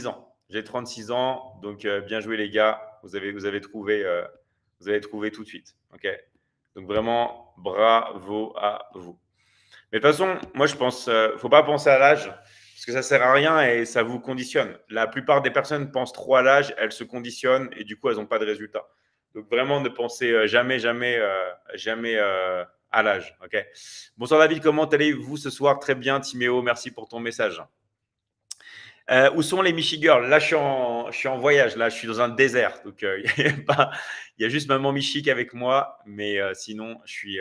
ans. J'ai 36 ans, donc bien joué les gars. Vous avez trouvé tout de suite. Ok. Donc vraiment, bravo à vous. Mais de toute façon, moi je pense, faut pas penser à l'âge parce que ça sert à rien et ça vous conditionne. La plupart des personnes pensent trop à l'âge, elles se conditionnent et du coup elles n'ont pas de résultats. Donc vraiment ne pensez jamais à l'âge. Ok. Bonsoir David, comment allez-vous ce soir? Très bien, Timéo, merci pour ton message. Où sont les Michi Girls? Là, je suis en voyage. Là, je suis dans un désert. Donc, il y a juste maman Michi qui est avec moi. Mais sinon, je suis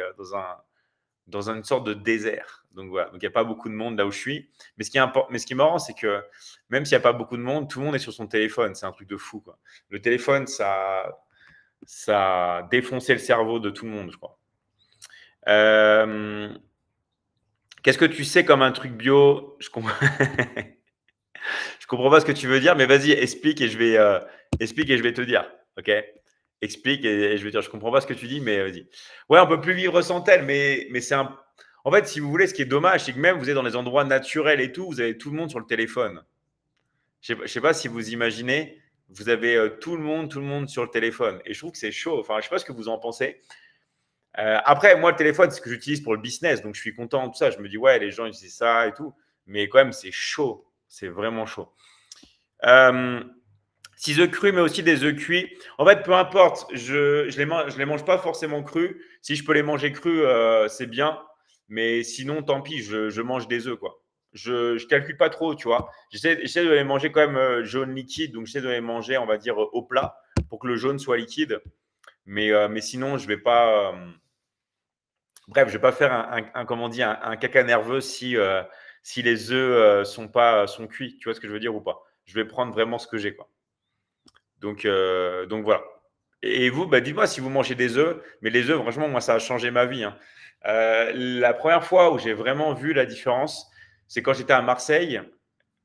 dans une sorte de désert. Donc, voilà. Donc, il n'y a pas beaucoup de monde là où je suis. Mais ce qui est marrant, c'est que même s'il n'y a pas beaucoup de monde, tout le monde est sur son téléphone. C'est un truc de fou, quoi. Le téléphone, ça a défoncé le cerveau de tout le monde, je crois. Qu'est-ce que tu sais comme un truc bio? Je comprends. Je comprends pas ce que tu veux dire, mais vas-y, explique et je vais te dire. Ok. Explique et je vais te dire. Je comprends pas ce que tu dis, mais vas-y. Ouais, on peut plus vivre sans tel, mais c'est un. En fait, si vous voulez, ce qui est dommage, c'est que même vous êtes dans des endroits naturels et tout, vous avez tout le monde sur le téléphone. Je sais pas si vous imaginez, vous avez tout le monde sur le téléphone. Et je trouve que c'est chaud. Enfin, je sais pas ce que vous en pensez. Après, moi, le téléphone, c'est ce que j'utilise pour le business, donc je suis content de tout ça. Je me dis, ouais, les gens utilisent ça et tout. Mais quand même, c'est chaud. C'est vraiment chaud. 6 œufs crus, mais aussi des œufs cuits. En fait, peu importe, je les mange pas forcément crus. Si je peux les manger crus, c'est bien. Mais sinon, tant pis, je mange des œufs, quoi. Je calcule pas trop, tu vois. J'essaie de les manger quand même jaune liquide. Donc, j'essaie de les manger, on va dire, au plat pour que le jaune soit liquide. Mais sinon, je vais pas. Bref, je vais pas faire comment on dit, un caca nerveux si les œufs sont cuits. Tu vois ce que je veux dire ou pas? Je vais prendre vraiment ce que j'ai, quoi. Donc voilà. Et vous, bah, dites-moi si vous mangez des œufs. Mais les œufs, franchement, moi, ça a changé ma vie, hein. La première fois où j'ai vraiment vu la différence, c'est quand j'étais à Marseille.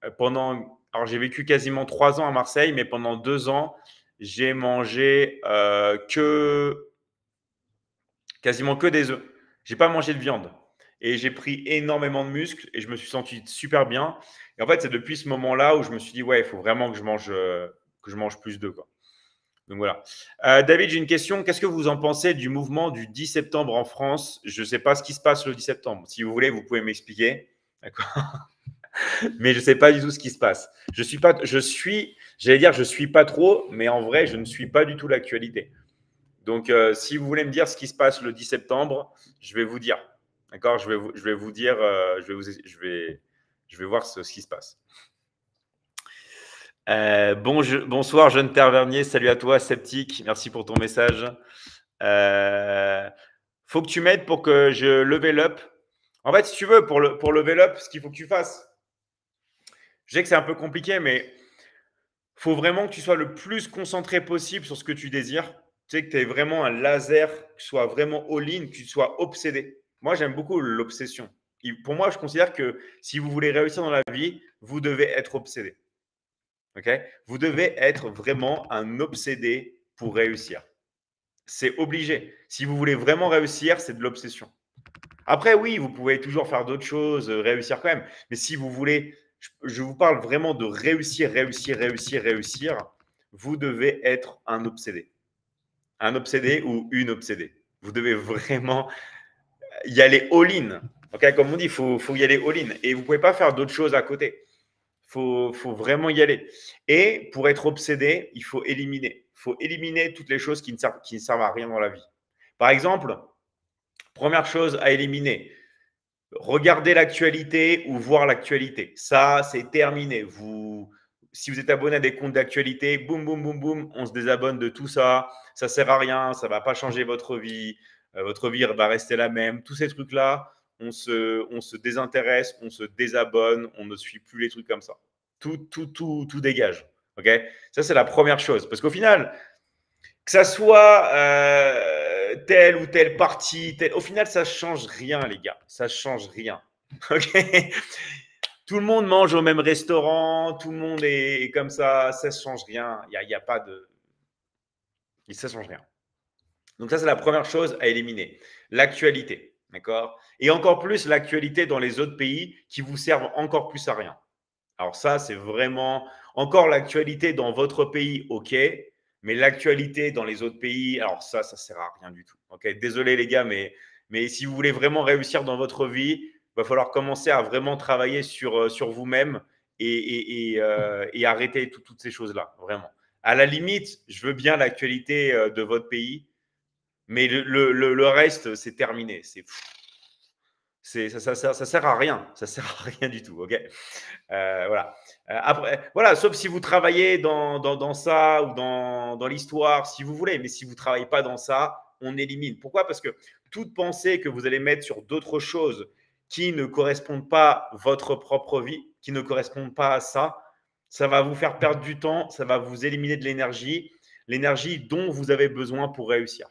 Alors, j'ai vécu quasiment 3 ans à Marseille, mais pendant 2 ans, j'ai mangé quasiment que des œufs. J'ai pas mangé de viande. Et j'ai pris énormément de muscles et je me suis senti super bien. Et en fait, c'est depuis ce moment-là où je me suis dit, ouais, il faut vraiment que je mange plus d'œufs, quoi. Donc voilà. David, j'ai une question. Qu'est-ce que vous en pensez du mouvement du 10 septembre en France? Je ne sais pas ce qui se passe le 10 septembre. Si vous voulez, vous pouvez m'expliquer. D'accord. Mais je ne sais pas du tout ce qui se passe. J'allais dire, je suis pas trop, mais en vrai, je ne suis pas du tout l'actualité. Donc, si vous voulez me dire ce qui se passe le 10 septembre, je vais vous dire. D'accord. Je vais vous dire, je vais voir ce qui se passe. Bonsoir, jeune Tavernier. Salut à toi, sceptique. Merci pour ton message. Faut que tu m'aides pour que je level up. En fait, si tu veux, pour level up, ce qu'il faut que tu fasses, je sais que c'est un peu compliqué, mais faut vraiment que tu sois le plus concentré possible sur ce que tu désires. Tu sais, que tu aies vraiment un laser, que tu sois vraiment all-in, que tu sois obsédé. Moi, j'aime beaucoup l'obsession. Pour moi, je considère que si vous voulez réussir dans la vie, vous devez être obsédé. Okay. Vous devez être vraiment un obsédé pour réussir. C'est obligé. Si vous voulez vraiment réussir, c'est de l'obsession. Après, oui, vous pouvez toujours faire d'autres choses, réussir quand même. Mais si vous voulez, je vous parle vraiment de réussir, vous devez être un obsédé. Un obsédé ou une obsédée. Vous devez vraiment y aller all-in. Okay, comme on dit, il faut y aller all-in. Et vous ne pouvez pas faire d'autres choses à côté. Faut vraiment y aller. Et pour être obsédé, il faut éliminer. Il faut éliminer toutes les choses qui ne servent à rien dans la vie. Par exemple, première chose à éliminer, regarder l'actualité ou voir l'actualité. Ça, c'est terminé. Si vous êtes abonné à des comptes d'actualité, boum, boum, boum, boum, on se désabonne de tout ça. Ça ne sert à rien, ça ne va pas changer votre vie. Votre vie va rester la même. Tous ces trucs-là, on se désintéresse, on se désabonne, on ne suit plus les trucs comme ça. Tout dégage. Okay, ça, c'est la première chose. Parce qu'au final, que ça soit telle ou telle partie, au final, ça ne change rien, les gars. Ça ne change rien. Okay, tout le monde mange au même restaurant, tout le monde est comme ça ne change rien. Il y a pas de. Ça ne change rien. Donc, ça, c'est la première chose à éliminer. L'actualité. D'accord. Et encore plus l'actualité dans les autres pays qui vous servent encore plus à rien. Alors ça, c'est vraiment encore l'actualité dans votre pays, ok, mais l'actualité dans les autres pays, alors ça sert à rien du tout. Ok, désolé les gars, mais si vous voulez vraiment réussir dans votre vie, il va falloir commencer à vraiment travailler sur vous-même et arrêter toutes ces choses-là, vraiment. À la limite, je veux bien l'actualité de votre pays, mais le reste, c'est terminé. Ça sert à rien. Ça sert à rien du tout. Ok. Voilà. Après, voilà, sauf si vous travaillez dans ça ou dans l'histoire, si vous voulez. Mais si vous ne travaillez pas dans ça, on élimine. Pourquoi? Parce que toute pensée que vous allez mettre sur d'autres choses qui ne correspondent pas à votre propre vie, qui ne correspondent pas à ça, ça va vous faire perdre du temps, ça va vous éliminer de l'énergie dont vous avez besoin pour réussir.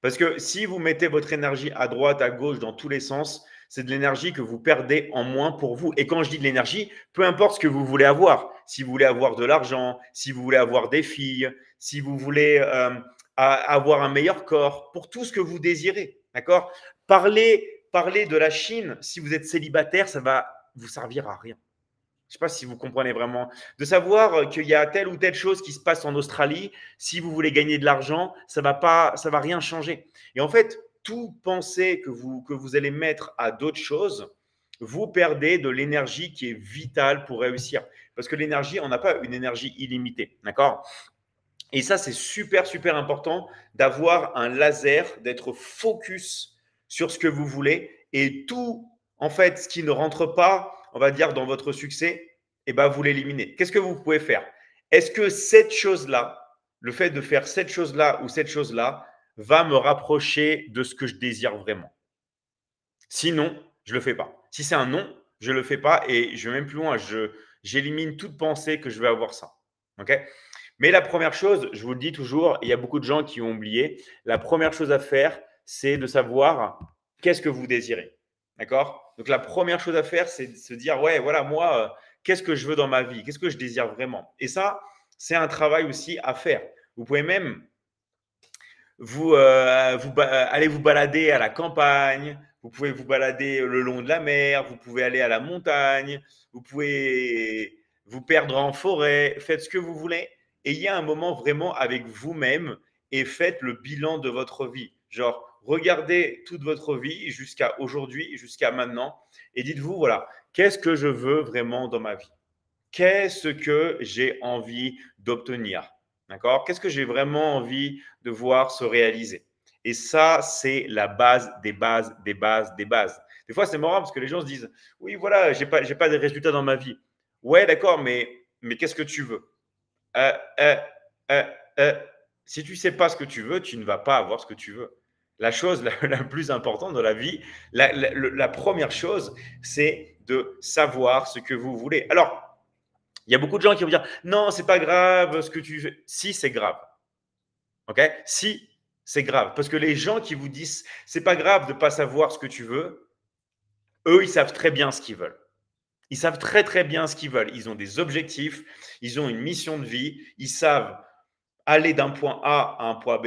Parce que si vous mettez votre énergie à droite, à gauche, dans tous les sens, c'est de l'énergie que vous perdez en moins pour vous. Et quand je dis de l'énergie, peu importe ce que vous voulez avoir. Si vous voulez avoir de l'argent, si vous voulez avoir des filles, si vous voulez avoir un meilleur corps, pour tout ce que vous désirez. D'accord? Parler de la Chine, si vous êtes célibataire, ça va vous servir à rien. Je ne sais pas si vous comprenez vraiment. De savoir qu'il y a telle ou telle chose qui se passe en Australie, si vous voulez gagner de l'argent, ça va rien changer. Et en fait, toute pensée que vous allez mettre à d'autres choses, vous perdez de l'énergie qui est vitale pour réussir. Parce que l'énergie, on n'a pas une énergie illimitée. D'accord? Et ça, c'est super, super important d'avoir un laser, d'être focus sur ce que vous voulez et tout, en fait, ce qui ne rentre pas, on va dire, dans votre succès, eh ben, vous l'éliminez. Qu'est-ce que vous pouvez faire? Est-ce que cette chose-là, le fait de faire cette chose-là ou cette chose-là, va me rapprocher de ce que je désire vraiment? Sinon, je ne le fais pas. Si c'est un non, je ne le fais pas et je vais même plus loin. J'élimine toute pensée que je vais avoir ça. OK? Mais la première chose, je vous le dis toujours, il y a beaucoup de gens qui ont oublié, la première chose à faire, c'est de savoir qu'est-ce que vous désirez. D'accord? Donc la première chose à faire, c'est de se dire, ouais, voilà, moi, qu'est-ce que je veux dans ma vie? Qu'est-ce que je désire vraiment? Et ça, c'est un travail aussi à faire. Vous pouvez même allez vous balader à la campagne, vous pouvez vous balader le long de la mer, vous pouvez aller à la montagne, vous pouvez vous perdre en forêt, faites ce que vous voulez. Et il y a un moment vraiment avec vous-même et faites le bilan de votre vie. Genre, regardez toute votre vie jusqu'à aujourd'hui, jusqu'à maintenant, et dites-vous, voilà, qu'est-ce que je veux vraiment dans ma vie? Qu'est-ce que j'ai envie d'obtenir? D'accord? Qu'est-ce que j'ai vraiment envie de voir se réaliser? Et ça, c'est la base des bases, des bases, des bases. Des fois, c'est marrant parce que les gens se disent, oui, voilà, j'ai pas de résultats dans ma vie. Ouais, d'accord, mais qu'est-ce que tu veux? Euh, euh, euh, euh. Si tu ne sais pas ce que tu veux, tu ne vas pas avoir ce que tu veux. La chose la plus importante dans la vie, la première chose, c'est de savoir ce que vous voulez. Alors, il y a beaucoup de gens qui vont dire non, c'est pas grave ce que tu fais. Si, c'est grave. OK? Si, c'est grave. Parce que les gens qui vous disent c'est pas grave de ne pas savoir ce que tu veux, eux, ils savent très bien ce qu'ils veulent. Ils savent très, très bien ce qu'ils veulent. Ils ont des objectifs, ils ont une mission de vie, ils savent aller d'un point A à un point B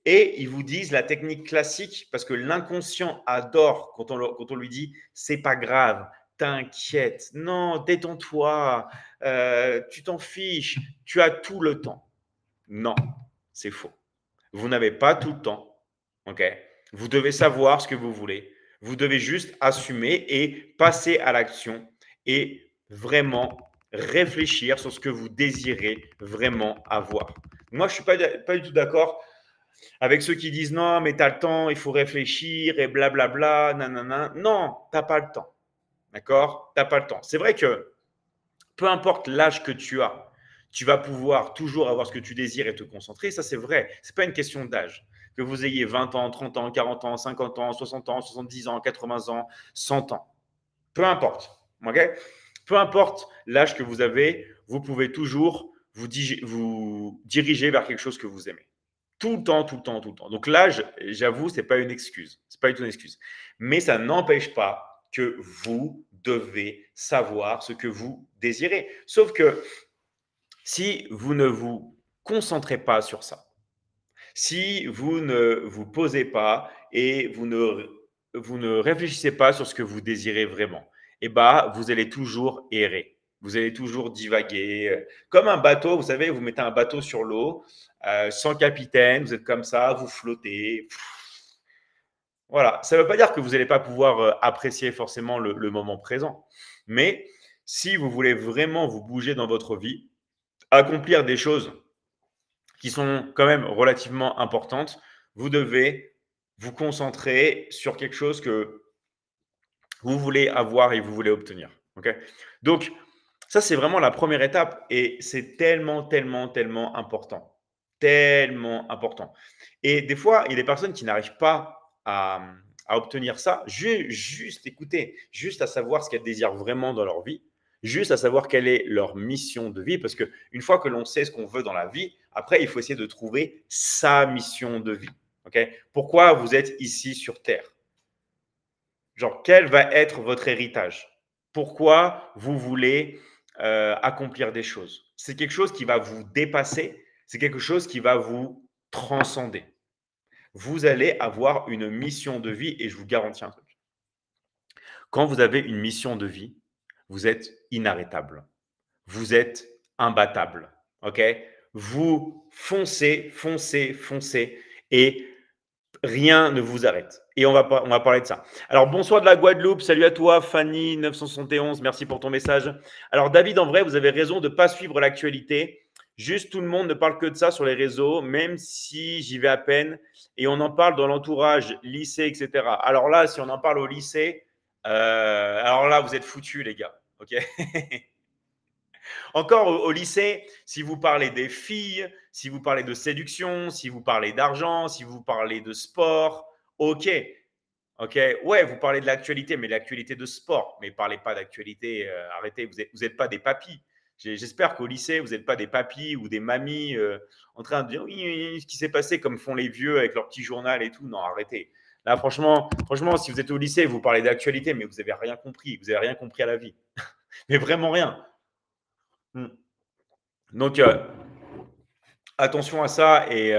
et ils vous disent la technique classique parce que l'inconscient adore quand on lui dit c'est pas grave, t'inquiète, non, détends-toi, tu t'en fiches, tu as tout le temps. Non, c'est faux. Vous n'avez pas tout le temps. Ok. Vous devez savoir ce que vous voulez. Vous devez juste assumer et passer à l'action et vraiment réfléchir sur ce que vous désirez vraiment avoir. Moi, je ne suis pas du tout d'accord avec ceux qui disent non, mais tu as le temps, il faut réfléchir et blablabla, nanana. Non, tu n'as pas le temps. D'accord? Tu n'as pas le temps. C'est vrai que peu importe l'âge que tu vas pouvoir toujours avoir ce que tu désires et te concentrer. Ça, c'est vrai. Ce n'est pas une question d'âge. Que vous ayez 20 ans, 30 ans, 40 ans, 50 ans, 60 ans, 70 ans, 80 ans, 100 ans. Peu importe. Okay? Peu importe l'âge que vous avez, vous pouvez toujours vous diriger vers quelque chose que vous aimez. Tout le temps, tout le temps, tout le temps. Donc l'âge, j'avoue, ce n'est pas une excuse. Ce n'est pas du tout une excuse. Mais ça n'empêche pas que vous devez savoir ce que vous désirez. Sauf que si vous ne vous concentrez pas sur ça, si vous ne vous posez pas et vous ne réfléchissez pas sur ce que vous désirez vraiment, et bah, vous allez toujours errer. Vous allez toujours divaguer. Comme un bateau, vous savez, vous mettez un bateau sur l'eau, sans capitaine, vous êtes comme ça, vous flottez. Voilà, ça ne veut pas dire que vous n'allez pas pouvoir apprécier forcément le moment présent. Mais si vous voulez vraiment vous bouger dans votre vie, accomplir des choses qui sont quand même relativement importantes, vous devez vous concentrer sur quelque chose que vous voulez avoir et vous voulez obtenir. Okay, donc, ça, c'est vraiment la première étape et c'est tellement, tellement, tellement important. Tellement important. Et des fois, il y a des personnes qui n'arrivent pas à obtenir ça, juste écouter, juste à savoir ce qu'elles désirent vraiment dans leur vie, juste à savoir quelle est leur mission de vie. Parce qu'une fois que l'on sait ce qu'on veut dans la vie, après, il faut essayer de trouver sa mission de vie. Okay, pourquoi vous êtes ici sur Terre? Genre, quel va être votre héritage? Pourquoi vous voulez accomplir des choses? C'est quelque chose qui va vous dépasser, c'est quelque chose qui va vous transcender. Vous allez avoir une mission de vie et je vous garantis un truc. Quand vous avez une mission de vie, vous êtes inarrêtable. Vous êtes imbattable. OK? Vous foncez, foncez, foncez et rien ne vous arrête. Et on va parler de ça. Alors, bonsoir de la Guadeloupe. Salut à toi, Fanny971. Merci pour ton message. Alors, David, en vrai, vous avez raison de ne pas suivre l'actualité. Juste, tout le monde ne parle que de ça sur les réseaux, même si j'y vais à peine. Et on en parle dans l'entourage, lycée, etc. Alors là, si on en parle au lycée, alors là, vous êtes foutus, les gars. OK? Encore au lycée, si vous parlez des filles, si vous parlez de séduction, si vous parlez d'argent, si vous parlez de sport, ok. Ok, ouais, vous parlez de l'actualité, mais l'actualité de sport. Mais parlez pas d'actualité, arrêtez, vous êtes pas des papis. J'espère qu'au lycée, vous n'êtes pas des papis ou des mamies en train de dire oui, oui, oui, ce qui s'est passé, comme font les vieux avec leur petit journal et tout. Non, arrêtez. Là, franchement, si vous êtes au lycée, vous parlez d'actualité, mais vous n'avez rien compris. Vous n'avez rien compris à la vie. Mais vraiment rien. Donc, attention à ça et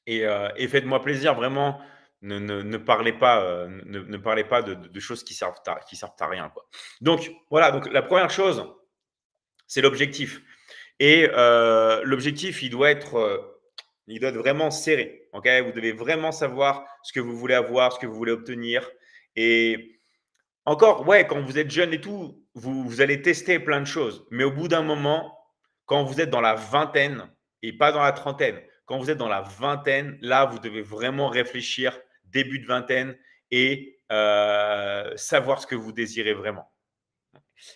faites-moi plaisir, vraiment. Ne parlez pas, ne parlez pas de choses qui servent à rien, quoi. Donc, voilà. Donc, la première chose, c'est l'objectif. Et l'objectif, il doit être vraiment serré. Okay, vous devez vraiment savoir ce que vous voulez avoir, ce que vous voulez obtenir. Et encore, ouais, quand vous êtes jeune et tout, vous allez tester plein de choses. Mais au bout d'un moment, quand vous êtes dans la vingtaine et pas dans la trentaine, quand vous êtes dans la vingtaine, là, vous devez vraiment réfléchir, début de vingtaine, et savoir ce que vous désirez vraiment.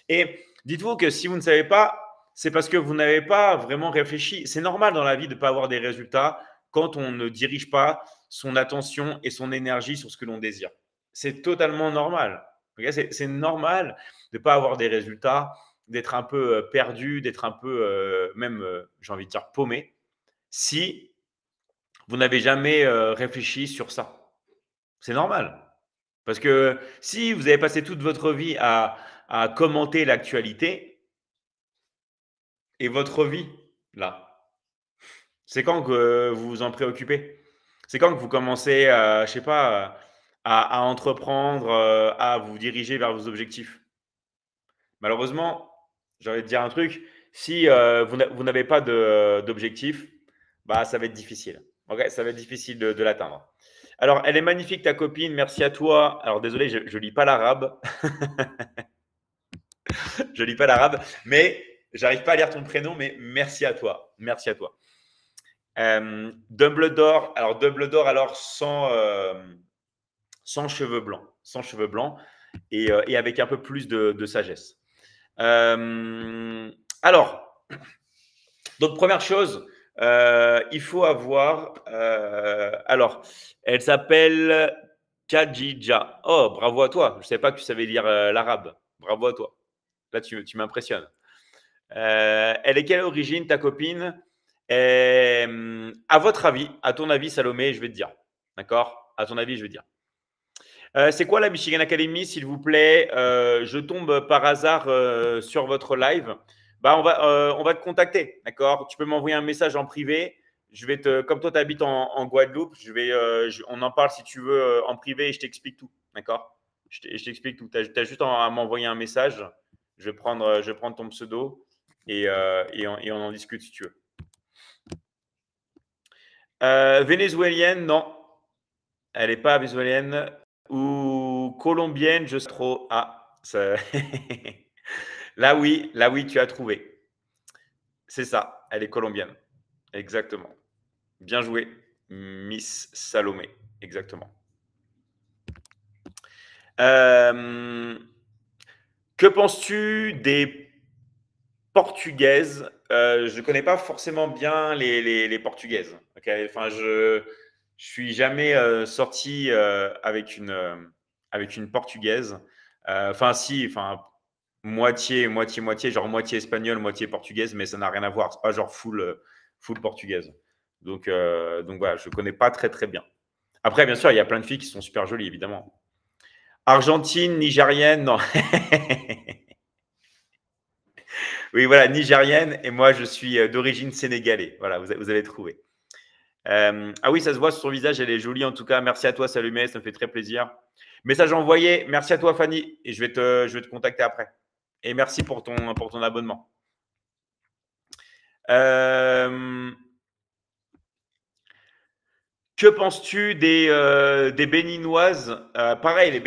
Et dites-vous que si vous ne savez pas, c'est parce que vous n'avez pas vraiment réfléchi. C'est normal dans la vie de ne pas avoir des résultats quand on ne dirige pas son attention et son énergie sur ce que l'on désire. C'est totalement normal. C'est normal de ne pas avoir des résultats, d'être un peu perdu, d'être un peu même, j'ai envie de dire, paumé, si vous n'avez jamais réfléchi sur ça. C'est normal. Parce que si vous avez passé toute votre vie à commenter l'actualité et votre vie, là, c'est quand que vous vous en préoccupez? C'est quand que vous commencez, je sais pas, à entreprendre, à vous diriger vers vos objectifs? Malheureusement, j'ai envie de dire un truc, si vous n'avez pas d'objectif, bah, ça va être difficile. Ok, ça va être difficile de l'atteindre. Alors, elle est magnifique, ta copine. Merci à toi. Alors, désolé, je ne lis pas l'arabe. Je lis pas l'arabe, mais j'arrive pas à lire ton prénom, mais merci à toi. Merci à toi. Dumbledore, alors sans cheveux blancs. Sans cheveux blancs et avec un peu plus de sagesse. Alors, donc première chose, il faut avoir. Alors, elle s'appelle Khadija. Oh, bravo à toi. Je ne savais pas que tu savais lire l'arabe. Bravo à toi. Là, tu m'impressionnes. Elle est quelle origine, ta copine? À votre avis, à ton avis, Salomé, je vais te dire. D'accord? À ton avis, je vais te dire. C'est quoi la Michigan Academy, s'il vous plaît? Je tombe par hasard sur votre live. Bah, on va te contacter, d'accord? Tu peux m'envoyer un message en privé. Comme toi, tu habites en Guadeloupe, on en parle si tu veux en privé et je t'explique tout, d'accord? Je t'explique tout. Tu as juste à m'envoyer un message. Je vais prendre ton pseudo et on en discute si tu veux. Vénézuélienne, non. Elle n'est pas vénézuélienne. Ou colombienne, je sais trop. Ah, ça... là, oui, tu as trouvé. C'est ça, elle est colombienne. Exactement. Bien joué, Miss Salomé. Exactement. Que penses-tu des Portugaises? Je ne connais pas forcément bien les Portugaises. Okay, enfin, je suis jamais sorti avec une Portugaise. Enfin, si, enfin, moitié, genre moitié espagnole, moitié portugaise, mais ça n'a rien à voir. C'est pas genre full portugaise. Donc voilà, je connais pas très très bien. Après, bien sûr, il y a plein de filles qui sont super jolies, évidemment. Argentine, nigérienne, non. Oui, voilà, nigérienne, et moi, je suis d'origine sénégalais. Voilà, vous avez trouvé. Ah oui, ça se voit sur son visage, elle est jolie en tout cas. Merci à toi, Salomé, ça me fait très plaisir. Message envoyé. Merci à toi, Fanny, et je vais te contacter après. Et merci pour ton abonnement. Que penses-tu des Béninoises? Pareil,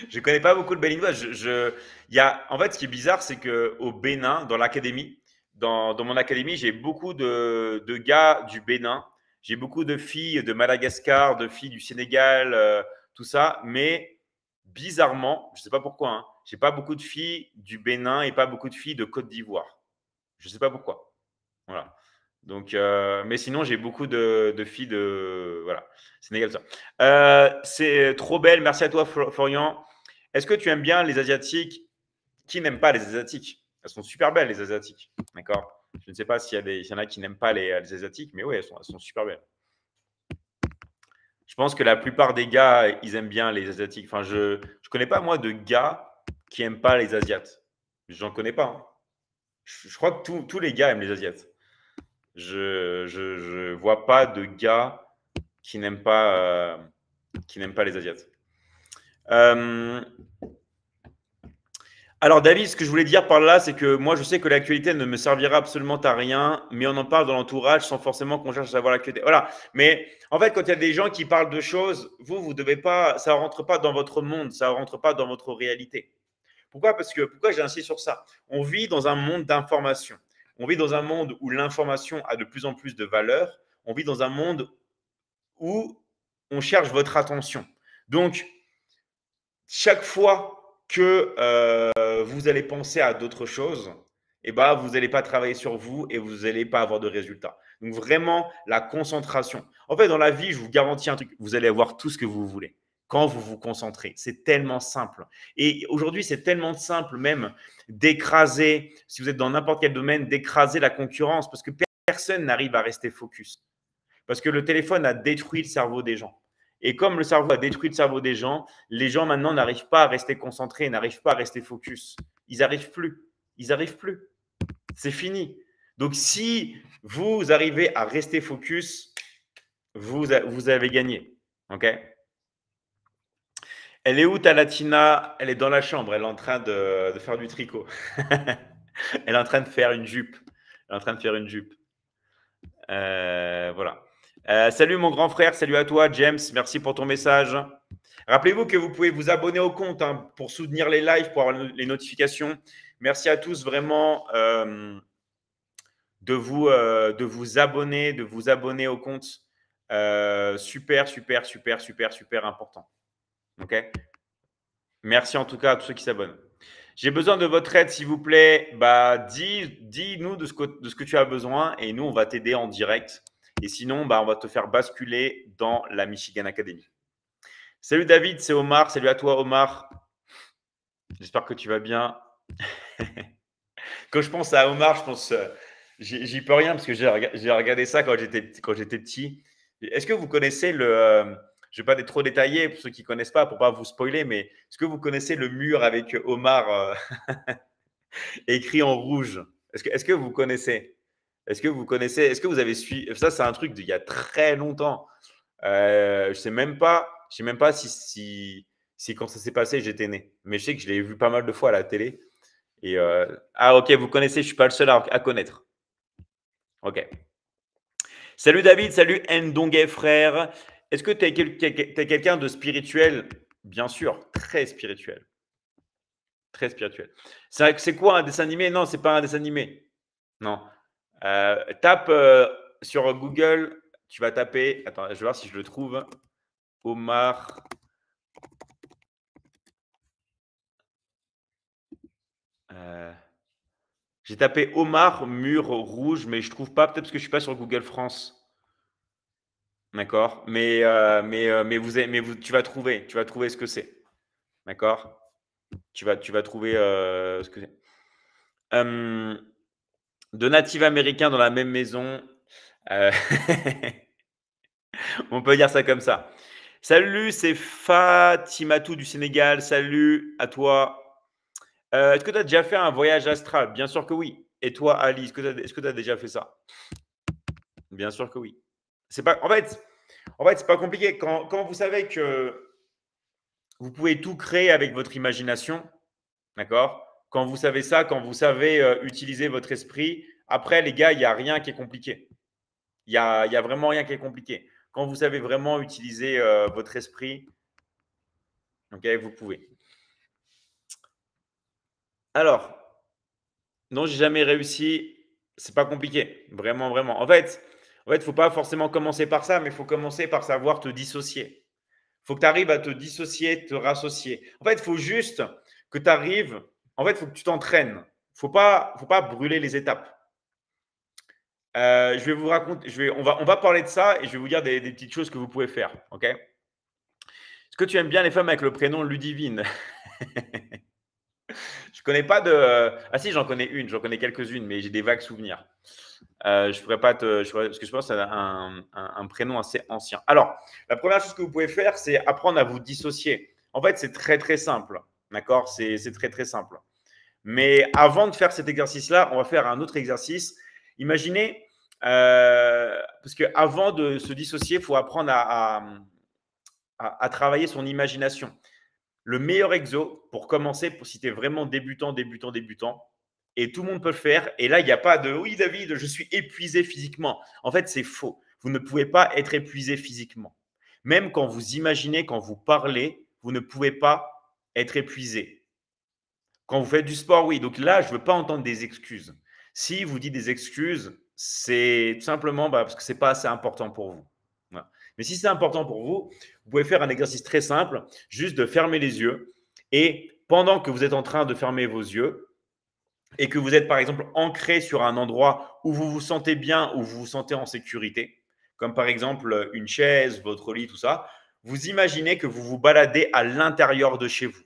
je ne connais pas beaucoup de Béninoises. En fait, ce qui est bizarre, c'est qu'au Bénin, dans l'académie, dans mon académie, j'ai beaucoup de gars du Bénin. J'ai beaucoup de filles de Madagascar, de filles du Sénégal, tout ça. Mais bizarrement, je ne sais pas pourquoi, hein, je n'ai pas beaucoup de filles du Bénin et pas beaucoup de filles de Côte d'Ivoire. Je ne sais pas pourquoi. Voilà. Donc, mais sinon, j'ai beaucoup de filles de voilà, Sénégal. Ça. C'est trop belle. Merci à toi, Florian. Est-ce que tu aimes bien les Asiatiques? Qui n'aime pas les Asiatiques? Elles sont super belles, les Asiatiques. D'accord. Je ne sais pas s'il y en a qui n'aiment pas les Asiatiques, mais oui, elles sont super belles. Je pense que la plupart des gars, ils aiment bien les Asiatiques. Enfin, je ne connais pas, moi, de gars qui n'aiment pas les Asiates. J'en connais pas. Hein. Je crois que tous les gars aiment les Asiates. Je vois pas de gars qui n'aiment pas les Asiates. Alors David, ce que je voulais dire par là, c'est que moi je sais que l'actualité ne me servira absolument à rien, mais on en parle dans l'entourage sans forcément qu'on cherche à savoir l'actualité. Voilà. Mais en fait, quand il y a des gens qui parlent de choses, vous devez pas, ça rentre pas dans votre monde, ça rentre pas dans votre réalité. Pourquoi j'ai insisté sur ça? On vit dans un monde d'information. On vit dans un monde où l'information a de plus en plus de valeur. On vit dans un monde où on cherche votre attention. Donc, chaque fois que vous allez penser à d'autres choses, eh ben, vous n'allez pas travailler sur vous et vous n'allez pas avoir de résultats. Donc, vraiment, la concentration. En fait, dans la vie, je vous garantis un truc, vous allez avoir tout ce que vous voulez quand vous vous concentrez. C'est tellement simple. Et aujourd'hui, c'est tellement simple même d'écraser, si vous êtes dans n'importe quel domaine, d'écraser la concurrence parce que personne n'arrive à rester focus. Parce que le téléphone a détruit le cerveau des gens. Et comme le cerveau a détruit le cerveau des gens, les gens maintenant n'arrivent pas à rester concentrés, n'arrivent pas à rester focus. Ils n'arrivent plus. Ils n'arrivent plus. C'est fini. Donc, si vous arrivez à rester focus, vous avez gagné. OK? Elle est où ta Latina? Elle est dans la chambre. Elle est en train de faire du tricot. Elle est en train de faire une jupe. Elle est en train de faire une jupe. Voilà. Salut mon grand frère, salut à toi James, merci pour ton message. Rappelez-vous que vous pouvez vous abonner au compte hein, pour soutenir les lives, pour avoir les notifications. Merci à tous vraiment de vous abonner au compte. Super important. Ok. Merci en tout cas à tous ceux qui s'abonnent. J'ai besoin de votre aide, s'il vous plaît. Bah, dis-nous de ce que tu as besoin et nous, on va t'aider en direct. Et sinon, bah, on va te faire basculer dans la Michigan Academy. Salut David, c'est Omar. Salut à toi, Omar. J'espère que tu vas bien. Quand je pense à Omar, je pense, j'y peux rien parce que j'ai regardé ça quand j'étais petit. Est-ce que vous connaissez je ne vais pas trop détailler pour ceux qui ne connaissent pas, pour ne pas vous spoiler, mais est-ce que vous connaissez le mur avec Omar écrit en rouge? Est-ce que vous connaissez? Est-ce que vous avez suivi? Ça, c'est un truc d'il y a très longtemps. Je ne sais même pas si si quand ça s'est passé, j'étais né. Mais je sais que je l'ai vu pas mal de fois à la télé. Et ah, ok, vous connaissez, je ne suis pas le seul à connaître. Ok. Salut David, salut Ndongue frère. Est-ce que tu es, quelqu'un de spirituel? Bien sûr, très spirituel. Très spirituel. C'est quoi un dessin animé? Non, c'est pas un dessin animé. Non. Tape sur Google, tu vas taper. Attends, je vais voir si je le trouve. Omar. J'ai tapé Omar mur rouge, mais je trouve pas. Peut-être parce que je suis pas sur Google France. D'accord. Tu vas trouver. Tu vas trouver ce que c'est. D'accord. Tu vas trouver ce que c'est. De natifs américains dans la même maison. Euh, on peut dire ça comme ça. Salut, c'est Fatimatou du Sénégal. Salut à toi. Est-ce que tu as déjà fait un voyage astral? Bien sûr que oui. Et toi, Ali, est-ce que tu as déjà fait ça? Bien sûr que oui. C'est pas, en fait, c'est pas compliqué. Quand vous savez que vous pouvez tout créer avec votre imagination, d'accord? Quand vous savez ça, quand vous savez utiliser votre esprit, après, les gars, il n'y a rien qui est compliqué. Il y a vraiment rien qui est compliqué. Quand vous savez vraiment utiliser votre esprit, ok, vous pouvez. Alors, non, j'ai jamais réussi. C'est pas compliqué, vraiment, vraiment. Faut pas forcément commencer par ça, mais il faut commencer par savoir te dissocier. Il faut que tu arrives à te dissocier, te rassocier. En fait, il faut juste que tu arrives. En fait, il faut que tu t'entraînes. Faut pas brûler les étapes. Je vais vous raconter. On va parler de ça et je vais vous dire des petites choses que vous pouvez faire. Ok? Est-ce que tu aimes bien les femmes avec le prénom Ludivine? Je connais pas de. Ah si, j'en connais une, j'en connais quelques-unes, mais j'ai des vagues souvenirs. Je pourrais pas parce que je pense que c'est un prénom assez ancien. Alors, la première chose que vous pouvez faire, c'est apprendre à vous dissocier. En fait, c'est très très simple. D'accord? C'est très très simple. Mais avant de faire cet exercice-là, on va faire un autre exercice. Imaginez, parce qu'avant de se dissocier, il faut apprendre à travailler son imagination. Le meilleur exo pour commencer, si tu es vraiment débutant, et tout le monde peut le faire. Et là, il n'y a pas de oui, David, je suis épuisé physiquement. En fait, c'est faux. Vous ne pouvez pas être épuisé physiquement. Même quand vous imaginez, quand vous parlez, vous ne pouvez pas être épuisé. Quand vous faites du sport, oui. Donc là, je ne veux pas entendre des excuses. Si vous dites des excuses, c'est tout simplement parce que ce n'est pas assez important pour vous. Voilà. Mais si c'est important pour vous, vous pouvez faire un exercice très simple, juste de fermer les yeux. Et pendant que vous êtes en train de fermer vos yeux et que vous êtes par exemple ancré sur un endroit où vous vous sentez bien, où vous vous sentez en sécurité, comme par exemple une chaise, votre lit, tout ça, vous imaginez que vous vous baladez à l'intérieur de chez vous.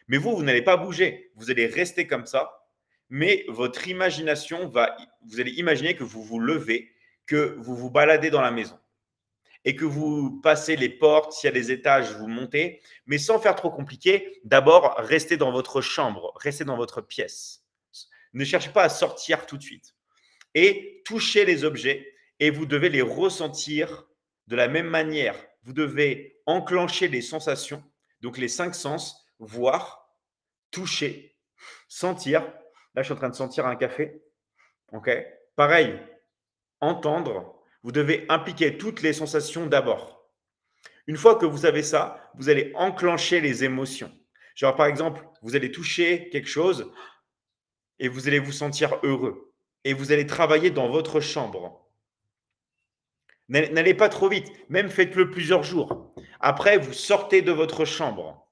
Mais vous n'allez pas bouger. Vous allez rester comme ça. Mais votre imagination vous allez imaginer que vous vous levez, que vous vous baladez dans la maison et que vous passez les portes, s'il y a des étages, vous montez, mais sans faire trop compliqué. D'abord, restez dans votre chambre, restez dans votre pièce. Ne cherchez pas à sortir tout de suite. Et touchez les objets et vous devez les ressentir de la même manière. Vous devez enclencher les sensations, donc les 5 sens, voir, toucher, sentir. Là, je suis en train de sentir un café. OK? Pareil, entendre. Vous devez impliquer toutes les sensations d'abord. Une fois que vous savez ça, vous allez enclencher les émotions. Genre, par exemple, vous allez toucher quelque chose et vous allez vous sentir heureux. Et vous allez travailler dans votre chambre. N'allez pas trop vite, même faites-le plusieurs jours. Après, vous sortez de votre chambre.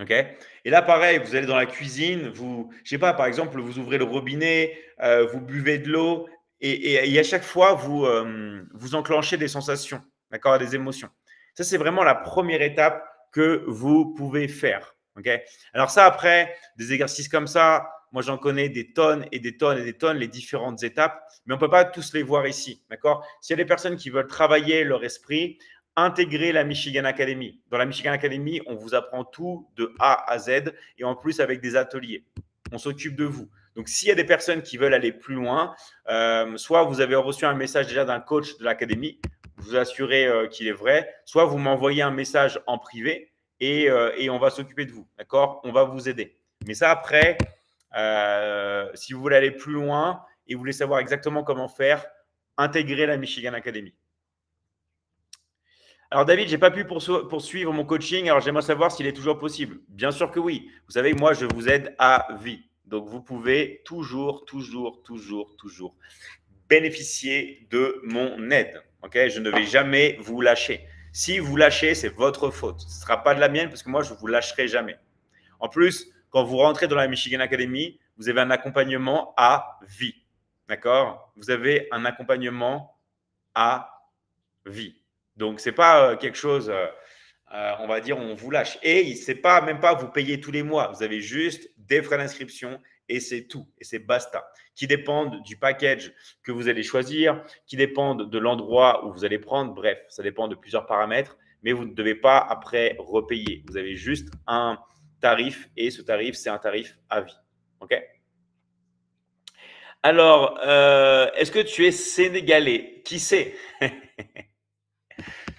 OK? Et là, pareil, vous allez dans la cuisine, je sais pas, par exemple, vous ouvrez le robinet, vous buvez de l'eau et à chaque fois, vous enclenchez des sensations, d'accord, des émotions. Ça, c'est vraiment la première étape que vous pouvez faire. OK? Alors ça, après, des exercices comme ça, moi, j'en connais des tonnes et des tonnes et des tonnes, les différentes étapes, mais on ne peut pas tous les voir ici, d'accord? S'il y a des personnes qui veulent travailler leur esprit, intégrer la Michigan Academy. Dans la Michigan Academy, on vous apprend tout de A à Z et en plus avec des ateliers. On s'occupe de vous. Donc, s'il y a des personnes qui veulent aller plus loin, soit vous avez reçu un message déjà d'un coach de l'académie, vous assurez qu'il est vrai, soit vous m'envoyez un message en privé et on va s'occuper de vous. D'accord? On va vous aider. Mais ça, après, si vous voulez aller plus loin et vous voulez savoir exactement comment faire, intégrez la Michigan Academy. Alors David, j'ai pas pu poursuivre mon coaching, alors j'aimerais savoir s'il est toujours possible. Bien sûr que oui. Vous savez, moi, je vous aide à vie. Donc, vous pouvez toujours bénéficier de mon aide. Okay? Je ne vais jamais vous lâcher. Si vous lâchez, c'est votre faute. Ce ne sera pas de la mienne parce que moi, je ne vous lâcherai jamais. En plus, quand vous rentrez dans la Michigan Academy, vous avez un accompagnement à vie. D'accord? Vous avez un accompagnement à vie. Donc, ce n'est pas quelque chose, on va dire, on vous lâche. Et ce n'est pas même pas vous payer tous les mois. Vous avez juste des frais d'inscription et c'est tout. Et c'est basta. Qui dépendent du package que vous allez choisir, qui dépendent de l'endroit où vous allez prendre. Bref, ça dépend de plusieurs paramètres. Mais vous ne devez pas après repayer. Vous avez juste un tarif et ce tarif, c'est un tarif à vie. OK? Alors, est-ce que tu es sénégalais? Qui sait?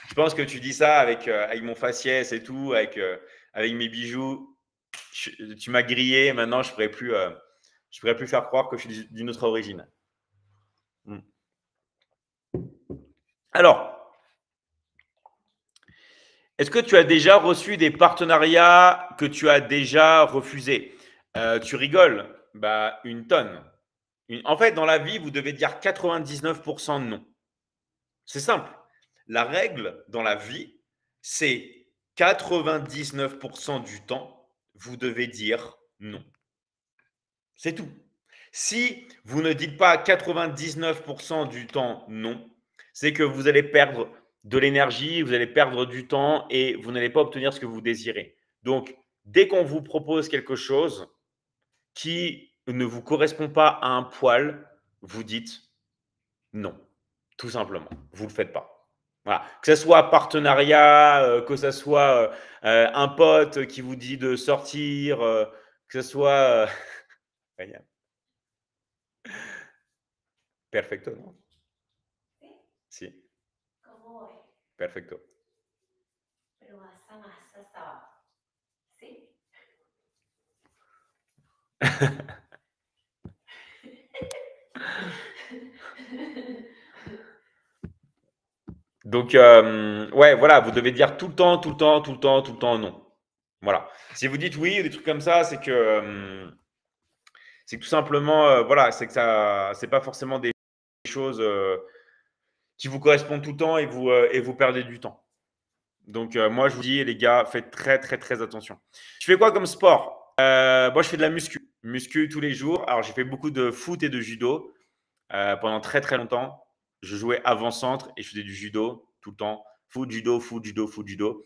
Je pense que tu dis ça avec mon faciès et tout, avec mes bijoux. Tu m'as grillé, maintenant je ne pourrais plus faire croire que je suis d'une autre origine. Alors, est-ce que tu as déjà reçu des partenariats que tu as déjà refusés? Tu rigoles? Bah, une tonne. En fait, dans la vie, vous devez dire 99% de non. C'est simple. La règle dans la vie, c'est 99% du temps, vous devez dire non. C'est tout. Si vous ne dites pas 99% du temps non, c'est que vous allez perdre de l'énergie, vous allez perdre du temps et vous n'allez pas obtenir ce que vous désirez. Donc, dès qu'on vous propose quelque chose qui ne vous correspond pas à un poil, vous dites non, tout simplement. Vous ne le faites pas. Voilà. Que ce soit partenariat, que ce soit un pote qui vous dit de sortir, que ce soit… Perfecto, ¿no? Sí. ¿Cómo es? Perfecto. Pero masa, masa, estaba. ¿Sí? Donc, ouais, voilà, vous devez dire tout le temps, tout le temps, tout le temps, tout le temps non. Voilà. Si vous dites oui ou des trucs comme ça, c'est que tout simplement, voilà, c'est que ça, c'est pas forcément des choses qui vous correspondent tout le temps et vous perdez du temps. Donc, moi, je vous dis, les gars, faites très, très, très attention. Je fais quoi comme sport? Moi, je fais de la muscu tous les jours. Alors, j'ai fait beaucoup de foot et de judo pendant très, très longtemps. Je jouais avant-centre et je faisais du judo tout le temps. Foot, judo, foot, judo, foot, judo.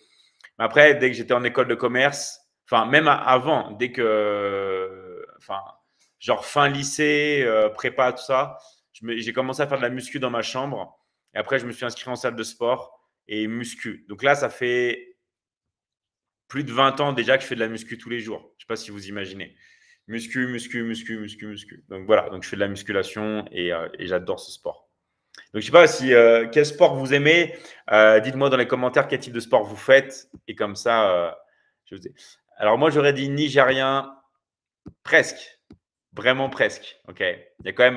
Mais après, dès que j'étais en école de commerce, enfin, même avant, dès que, enfin, genre fin lycée, prépa, tout ça, j'ai commencé à faire de la muscu dans ma chambre. Et après, je me suis inscrit en salle de sport et muscu. Donc là, ça fait plus de 20 ans déjà que je fais de la muscu tous les jours. Je ne sais pas si vous imaginez. Muscu, muscu, muscu, muscu, muscu. Donc voilà, donc je fais de la musculation et j'adore ce sport. Donc je ne sais pas si quel sport vous aimez. Dites-moi dans les commentaires quel type de sport vous faites. Et comme ça, je vous dis. Alors moi, j'aurais dit nigérien, presque. Vraiment presque. Ok. Il y a quand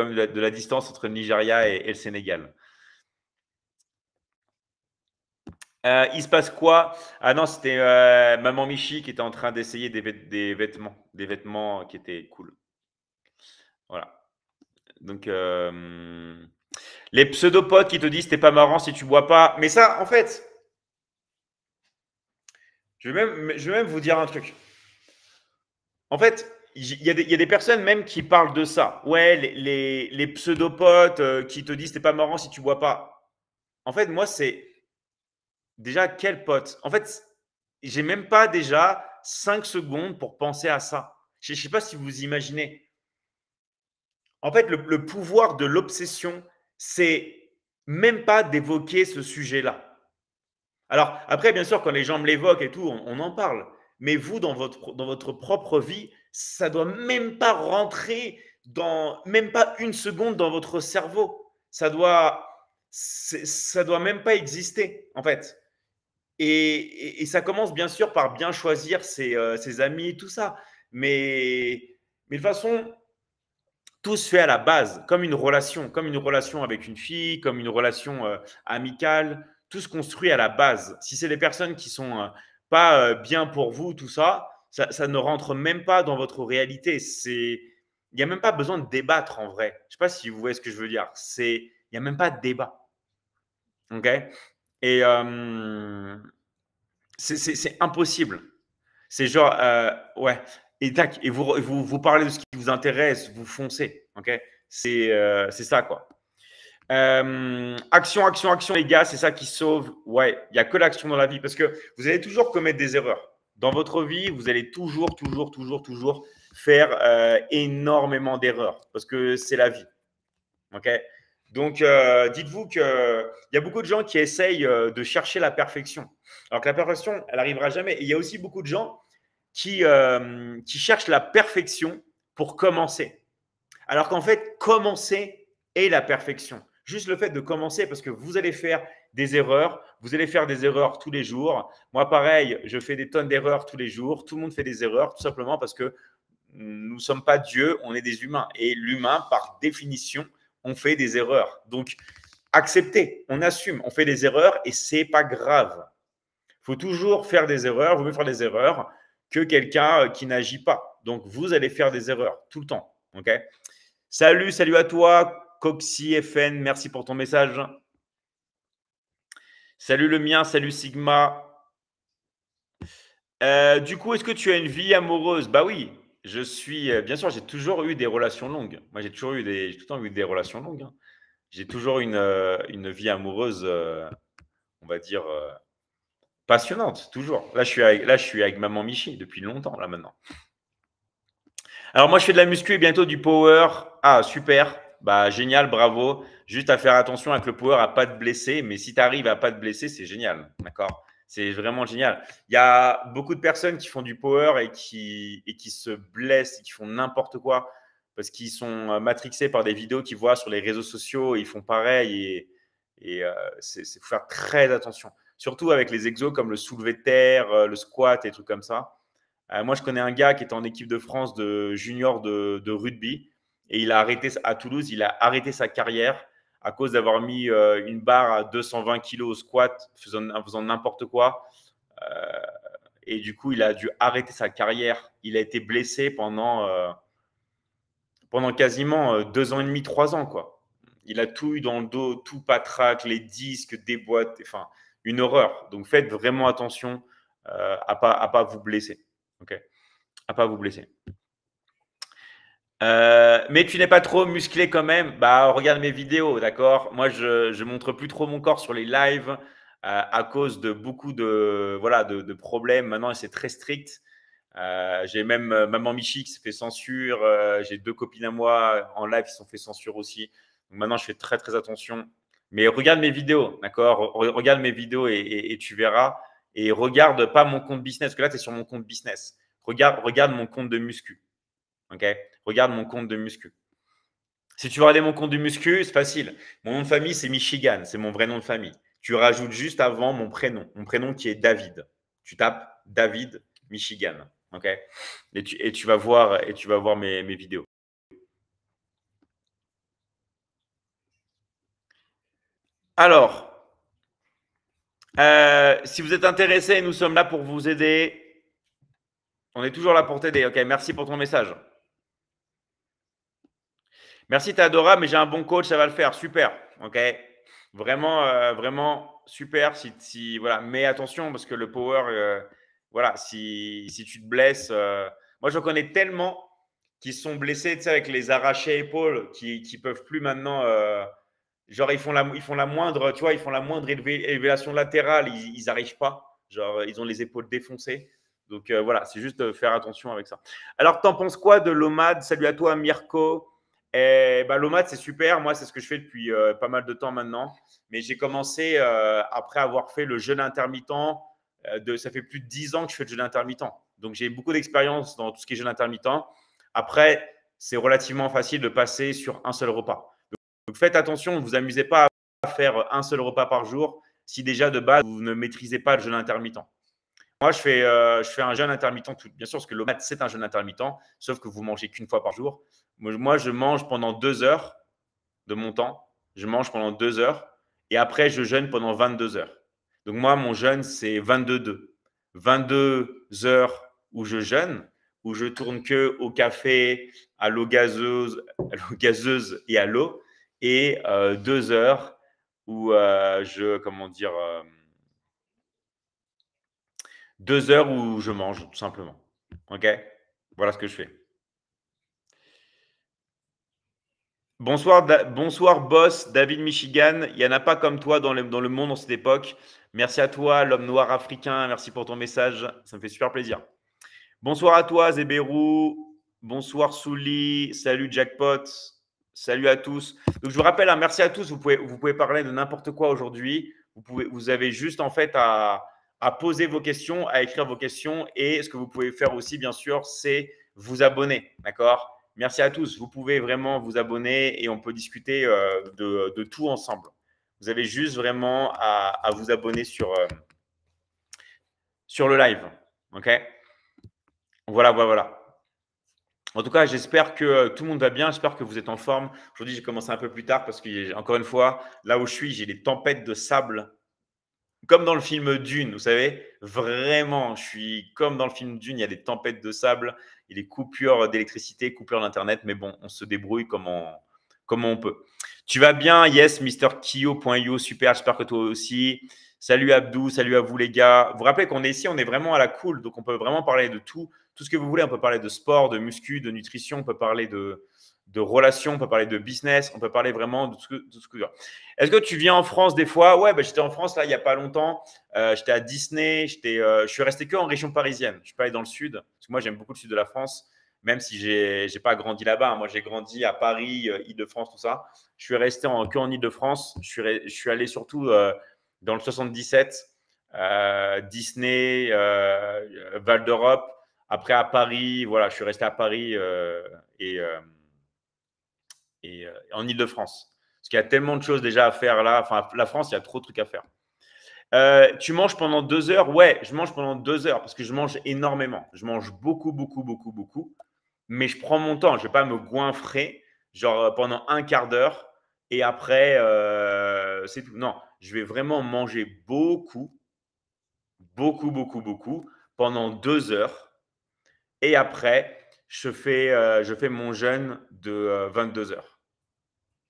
même de la distance entre le Nigeria et le Sénégal. Il se passe quoi? Ah non, c'était Maman Michi qui était en train d'essayer des vêtements qui étaient cool. Voilà. Donc, les pseudopodes qui te disent t'es pas marrant si tu bois pas. Mais ça, en fait, je vais même vous dire un truc. En fait, il y a des personnes même qui parlent de ça. Ouais, les pseudopodes qui te disent t'es pas marrant si tu bois pas. En fait, moi, c'est déjà quel pote? En fait, j'ai même pas déjà 5 secondes pour penser à ça. Je ne sais pas si vous imaginez. En fait, le pouvoir de l'obsession, c'est même pas d'évoquer ce sujet-là. Alors, après, bien sûr, quand les gens me l'évoquent et tout, on en parle. Mais vous, dans votre propre vie, ça doit même pas rentrer même pas une seconde dans votre cerveau. Ça doit même pas exister, en fait. Et ça commence bien sûr par bien choisir ses amis, tout ça. Mais de toute façon, tout se fait à la base, comme une relation avec une fille, comme une relation amicale. Tout se construit à la base. Si c'est des personnes qui sont pas bien pour vous, tout ça, ça ne rentre même pas dans votre réalité. Il n'y a même pas besoin de débattre en vrai. Je ne sais pas si vous voyez ce que je veux dire. Il n'y a même pas de débat. OK. Et c'est impossible. C'est genre, ouais. Et tac, et vous parlez de ce qui vous intéresse, vous foncez. OK. C'est ça, quoi. Action, action, action, les gars, c'est ça qui sauve. Ouais, il n'y a que l'action dans la vie parce que vous allez toujours commettre des erreurs. Dans votre vie, vous allez toujours faire énormément d'erreurs parce que c'est la vie. OK. Donc, dites-vous qu'il y a beaucoup de gens qui essayent de chercher la perfection. Alors que la perfection, elle n'arrivera jamais. Et il y a aussi beaucoup de gens qui cherchent la perfection pour commencer. Alors qu'en fait, commencer est la perfection. Juste le fait de commencer, parce que vous allez faire des erreurs, vous allez faire des erreurs tous les jours. Moi, pareil, je fais des tonnes d'erreurs tous les jours. Tout le monde fait des erreurs, tout simplement parce que nous ne sommes pas Dieu, on est des humains. Et l'humain, par définition, on fait des erreurs. Donc, acceptez, on assume, on fait des erreurs et c'est pas grave. Il faut toujours faire des erreurs, vous mieux faire des erreurs que quelqu'un qui n'agit pas. Donc, vous allez faire des erreurs tout le temps. OK? Salut à toi, Coxy FN, merci pour ton message. Salut le mien, salut Sigma. Du coup, est-ce que tu as une vie amoureuse? Bah oui, bien sûr, j'ai toujours eu des relations longues. Moi, j'ai tout le temps eu des relations longues, hein. J'ai toujours une vie amoureuse, on va dire, passionnante, toujours. Là, je suis avec maman Michi depuis longtemps, là, maintenant. Alors, moi, je fais de la muscu et bientôt du power. Ah, super. Bah, génial, bravo. Juste à faire attention avec le power à pas te blesser. Mais si tu arrives à pas te blesser, c'est génial. D'accord? C'est vraiment génial. Il y a beaucoup de personnes qui font du power et qui se blessent et qui font n'importe quoi parce qu'ils sont matrixés par des vidéos qu'ils voient sur les réseaux sociaux. Et ils font pareil et faut faire très attention. Surtout avec les exos comme le soulevé de terre, le squat et des trucs comme ça. Moi, je connais un gars qui était en équipe de France de junior de rugby et il a arrêté à Toulouse, il a arrêté sa carrière à cause d'avoir mis une barre à 220 kilos au squat en faisant n'importe quoi. Euh, et du coup, il a dû arrêter sa carrière. Il a été blessé pendant quasiment 2 ans et demi, 3 ans, quoi. Il a tout eu dans le dos, tout patraque, les disques déboîtent, enfin, une horreur. Donc, faites vraiment attention à pas vous blesser. OK? À pas vous blesser. Mais tu n'es pas trop musclé quand même. Bah, regarde mes vidéos, d'accord? Moi, je montre plus trop mon corps sur les lives à cause de beaucoup de problèmes. Maintenant, c'est très strict. J'ai même maman Michi qui s'est fait censure. J'ai 2 copines à moi en live qui se sont fait censure aussi. Donc maintenant, je fais très très attention. Mais regarde mes vidéos, d'accord? Regarde mes vidéos et tu verras. Et regarde pas mon compte business, parce que là, tu es sur mon compte business. Regarde mon compte de muscu. OK? Regarde mon compte de muscu. Si tu veux regarder mon compte de muscu, c'est facile. Mon nom de famille, c'est Michigan. C'est mon vrai nom de famille. Tu rajoutes juste avant mon prénom qui est David. Tu tapes David Michigan. OK? Et tu vas voir mes vidéos. Alors, si vous êtes intéressé, nous sommes là pour vous aider. On est toujours là pour t'aider. OK? Merci pour ton message. Merci, t'es adorable, mais j'ai un bon coach, ça va le faire. Super. OK? Vraiment, vraiment super. Voilà. Mais attention, parce que le power, voilà, si tu te blesses, moi, je connais tellement qui sont blessés, tu sais, avec les arrachés épaules, qui peuvent plus maintenant. Genre, ils font la moindre, tu vois, ils font la moindre élévation latérale, ils n'arrivent pas. Genre, ils ont les épaules défoncées. Donc, voilà, c'est juste de faire attention avec ça. Alors, t'en penses quoi de l'OMAD? Salut à toi, Mirko. L'OMAD, c'est super. Moi, c'est ce que je fais depuis pas mal de temps maintenant. Mais j'ai commencé après avoir fait le jeûne intermittent. Ça fait plus de 10 ans que je fais le jeûne intermittent. Donc, j'ai beaucoup d'expérience dans tout ce qui est jeûne intermittent. Après, c'est relativement facile de passer sur un seul repas. Donc, faites attention, ne vous amusez pas à faire un seul repas par jour. si déjà de base, vous ne maîtrisez pas le jeûne intermittent. Moi, je fais un jeûne intermittent, bien sûr, parce que l'OMAD, c'est un jeûne intermittent, sauf que vous mangez qu'une fois par jour. Moi, je mange pendant 2 heures de mon temps. Je mange pendant 2 heures et après, je jeûne pendant 22 heures. Donc, moi, mon jeûne, c'est 22-2. 22 heures où je jeûne, où je tourne que au café, à l'eau gazeuse et à l'eau, et 2 heures où comment dire, 2 heures où je mange, tout simplement. Ok? Voilà ce que je fais. Bonsoir, bonsoir, boss, David Michigan. Il n'y en a pas comme toi dans le monde en cette époque. Merci à toi, l'homme noir africain. Merci pour ton message. Ça me fait super plaisir. Bonsoir à toi, Zébérou. Bonsoir, Souli. Salut, Jackpot. Salut à tous. Donc, je vous rappelle, merci à tous. Vous pouvez parler de n'importe quoi aujourd'hui. Vous avez juste en fait à poser vos questions, à écrire vos questions. Et ce que vous pouvez faire aussi, bien sûr, c'est vous abonner. D'accord? Merci à tous. Vous pouvez vraiment vous abonner et on peut discuter de tout ensemble. Vous avez juste vraiment à vous abonner sur le live. OK? Voilà. En tout cas, j'espère que tout le monde va bien. J'espère que vous êtes en forme. Aujourd'hui, j'ai commencé un peu plus tard parce que, encore une fois, là où je suis, j'ai des tempêtes de sable. Comme dans le film Dune, vous savez, vraiment, je suis comme dans le film Dune, il y a des tempêtes de sable, il y a des coupures d'électricité, coupures d'Internet, mais bon, on se débrouille comme on peut. Tu vas bien? Yes, MrKio.io, super, j'espère que toi aussi. Salut Abdou, salut à vous les gars. Vous vous rappelez qu'on est ici, on est vraiment à la cool, donc on peut vraiment parler de tout ce que vous voulez. On peut parler de sport, de muscu, de nutrition, on peut parler de relations, on peut parler de business, on peut parler vraiment de tout ce que Est-ce que tu viens en France des fois? Ouais, j'étais en France là il n'y a pas longtemps. J'étais à Disney. Je suis resté que en région parisienne. Je ne suis pas allé dans le sud parce que moi j'aime beaucoup le sud de la France, même si j'ai pas grandi là-bas. Moi j'ai grandi à Paris, Île-de-France, tout ça. Je suis resté que en Île-de-France. Je suis allé surtout dans le 77, Disney, Val d'Europe. Après à Paris, voilà, je suis resté à Paris et en Île-de-France. Parce qu'il y a tellement de choses déjà à faire là. Enfin, la France, il y a trop de trucs à faire. Tu manges pendant 2 heures? Ouais, je mange pendant 2 heures parce que je mange énormément. Je mange beaucoup. Mais je prends mon temps. Je ne vais pas me goinfrer genre pendant un quart d'heure et après, c'est tout. Non, je vais vraiment manger beaucoup pendant 2 heures. Et après, je fais mon jeûne de 22 heures.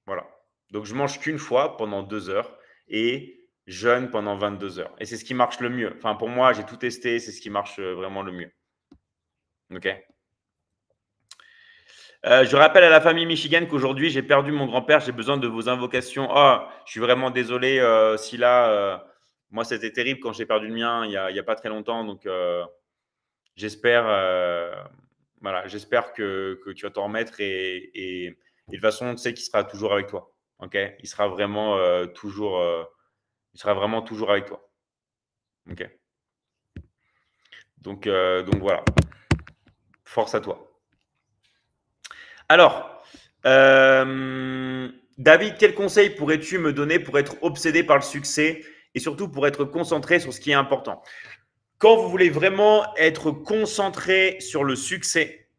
Voilà. Donc, je mange qu'une fois pendant 2 heures et jeûne pendant 22 heures. Et c'est ce qui marche le mieux. Enfin, pour moi, j'ai tout testé. C'est ce qui marche vraiment le mieux. OK? Je rappelle à la famille Michigan qu'aujourd'hui, j'ai perdu mon grand-père. J'ai besoin de vos invocations. Oh, je suis vraiment désolé si là, moi, c'était terrible quand j'ai perdu le mien il y a pas très longtemps. Donc, j'espère que tu vas t'en remettre et de toute façon, tu sais qu'il sera toujours avec toi. OK? Il sera vraiment toujours avec toi. OK? Donc voilà. Force à toi. Alors, David, quel conseil pourrais-tu me donner pour être obsédé par le succès et surtout pour être concentré sur ce qui est important? Quand vous voulez vraiment être concentré sur le succès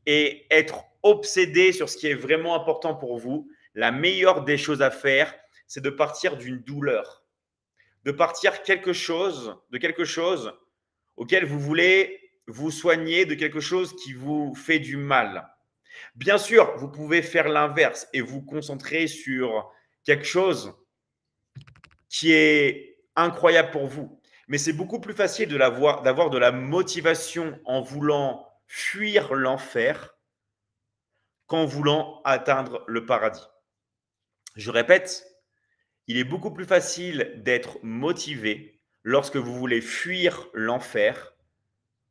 et être obsédé sur ce qui est vraiment important pour vous, la meilleure des choses à faire, c'est de partir d'une douleur, de partir de quelque chose auquel vous voulez vous soigner, de quelque chose qui vous fait du mal. Bien sûr, vous pouvez faire l'inverse et vous concentrer sur quelque chose qui est incroyable pour vous. Mais c'est beaucoup plus facile d'avoir de la motivation en voulant fuir l'enfer qu'en voulant atteindre le paradis. Je répète, il est beaucoup plus facile d'être motivé lorsque vous voulez fuir l'enfer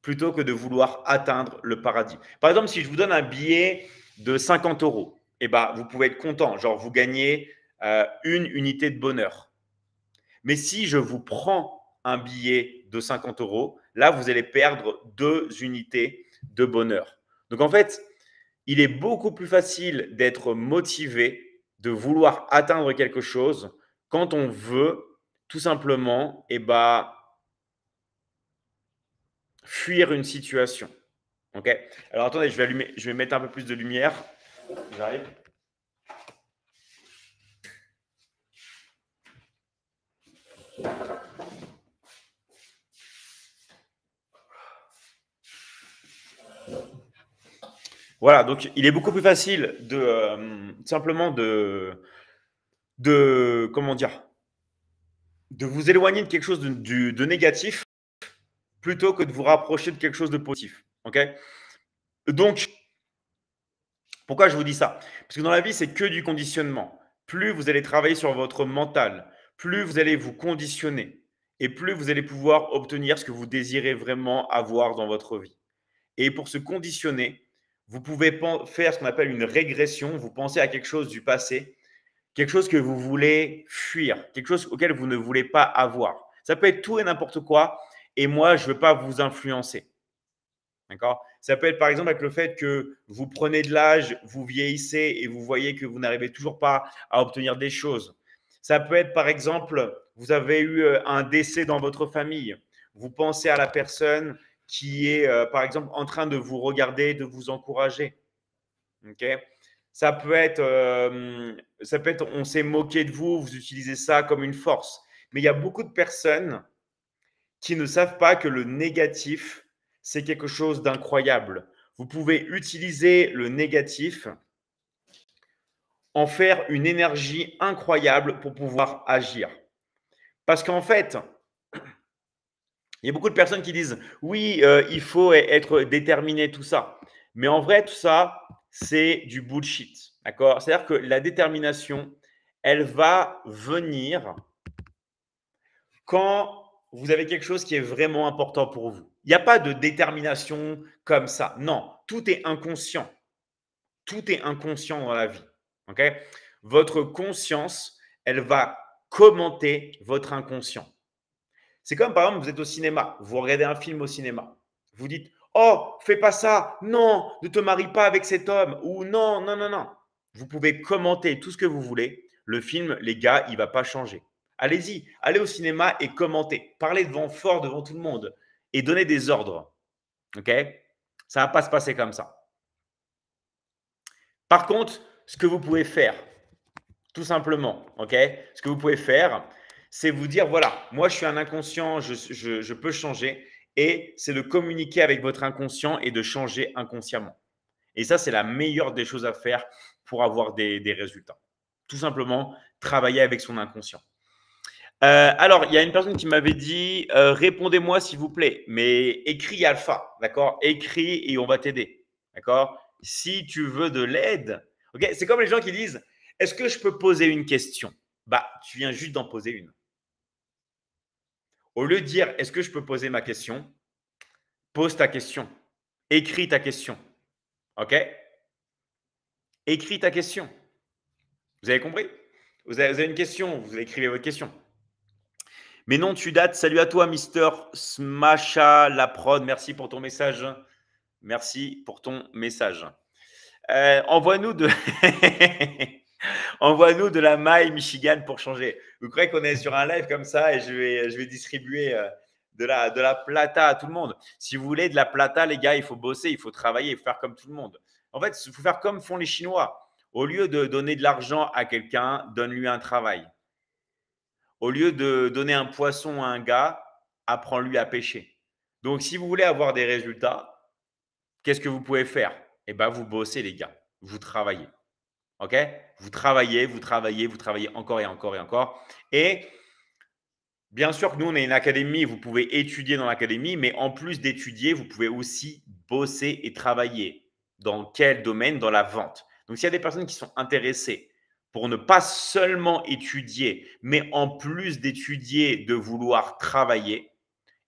plutôt que de vouloir atteindre le paradis. Par exemple, si je vous donne un billet de 50 euros, eh ben, vous pouvez être content, genre vous gagnez une unité de bonheur. Mais si je vous prends un billet de 50 euros, là, vous allez perdre 2 unités de bonheur. Donc, en fait, il est beaucoup plus facile d'être motivé, de vouloir atteindre quelque chose quand on veut tout simplement, fuir une situation. Ok? Alors attendez, je vais mettre un peu plus de lumière. J'arrive. Voilà, donc il est beaucoup plus facile simplement comment dire, de vous éloigner de quelque chose de négatif plutôt que de vous rapprocher de quelque chose de positif. Ok? Donc, pourquoi je vous dis ça? Parce que dans la vie, c'est que du conditionnement. Plus vous allez travailler sur votre mental, plus vous allez vous conditionner et plus vous allez pouvoir obtenir ce que vous désirez vraiment avoir dans votre vie. Et pour se conditionner, vous pouvez faire ce qu'on appelle une régression. Vous pensez à quelque chose du passé, quelque chose que vous voulez fuir, quelque chose auquel vous ne voulez pas avoir. Ça peut être tout et n'importe quoi. Et moi, je ne veux pas vous influencer. D'accord? Ça peut être par exemple avec le fait que vous prenez de l'âge, vous vieillissez et vous voyez que vous n'arrivez toujours pas à obtenir des choses. Ça peut être par exemple, vous avez eu un décès dans votre famille. Vous pensez à la personne qui est par exemple en train de vous regarder, de vous encourager. Ok? Ça peut être, on s'est moqué de vous, vous utilisez ça comme une force. Mais il y a beaucoup de personnes qui ne savent pas que le négatif, c'est quelque chose d'incroyable. Vous pouvez utiliser le négatif, en faire une énergie incroyable pour pouvoir agir. Parce qu'en fait, il y a beaucoup de personnes qui disent oui, il faut être déterminé, tout ça. Mais en vrai, tout ça, c'est du bullshit. D'accord? C'est-à-dire que la détermination, elle va venir quand vous avez quelque chose qui est vraiment important pour vous. Il n'y a pas de détermination comme ça. Non, tout est inconscient. Tout est inconscient dans la vie. Okay? Votre conscience, elle va commenter votre inconscient. C'est comme par exemple, vous êtes au cinéma, vous regardez un film au cinéma. Vous dites, oh, fais pas ça, non, ne te marie pas avec cet homme, ou non, non, non, non. Vous pouvez commenter tout ce que vous voulez. Le film, les gars, il ne va pas changer. Allez-y, allez au cinéma et commentez. Parlez fort devant tout le monde et donnez des ordres. OK? Ça ne va pas se passer comme ça. Par contre, ce que vous pouvez faire, tout simplement, OK? Ce que vous pouvez faire, c'est vous dire, voilà, moi je suis un inconscient, je peux changer. Et c'est de communiquer avec votre inconscient et de changer inconsciemment. Et ça, c'est la meilleure des choses à faire pour avoir des résultats. Tout simplement, travailler avec son inconscient. Alors, il y a une personne qui m'avait dit répondez-moi s'il vous plaît, mais écris alpha, d'accord? Écris et on va t'aider, d'accord? Si tu veux de l'aide, ok? C'est comme les gens qui disent est-ce que je peux poser une question? Bah, tu viens juste d'en poser une. Au lieu de dire est-ce que je peux poser ma question, pose ta question, écris ta question, ok? Écris ta question. Vous avez compris? Vous avez une question, vous écrivez votre question. Mais non, tu dates. Salut à toi, Mister Smasha la prod. Merci pour ton message. Merci pour ton message. Envoie-nous de envoie-nous de la maille Michigan pour changer. Vous croyez qu'on est sur un live comme ça et je vais distribuer de la plata à tout le monde. Si vous voulez de la plata, les gars, il faut bosser, il faut travailler, il faut faire comme tout le monde. En fait, il faut faire comme font les Chinois. Au lieu de donner de l'argent à quelqu'un, donne-lui un travail. Au lieu de donner un poisson à un gars, apprends-lui à pêcher. Donc, si vous voulez avoir des résultats, qu'est-ce que vous pouvez faire? Eh bien, vous bossez, les gars. Vous travaillez. OK? Vous travaillez, vous travaillez, vous travaillez encore et encore et encore. Et bien sûr que nous, on est une académie, vous pouvez étudier dans l'académie, mais en plus d'étudier, vous pouvez aussi bosser et travailler. Dans quel domaine? Dans la vente. Donc, s'il y a des personnes qui sont intéressées pour ne pas seulement étudier, mais en plus d'étudier, de vouloir travailler,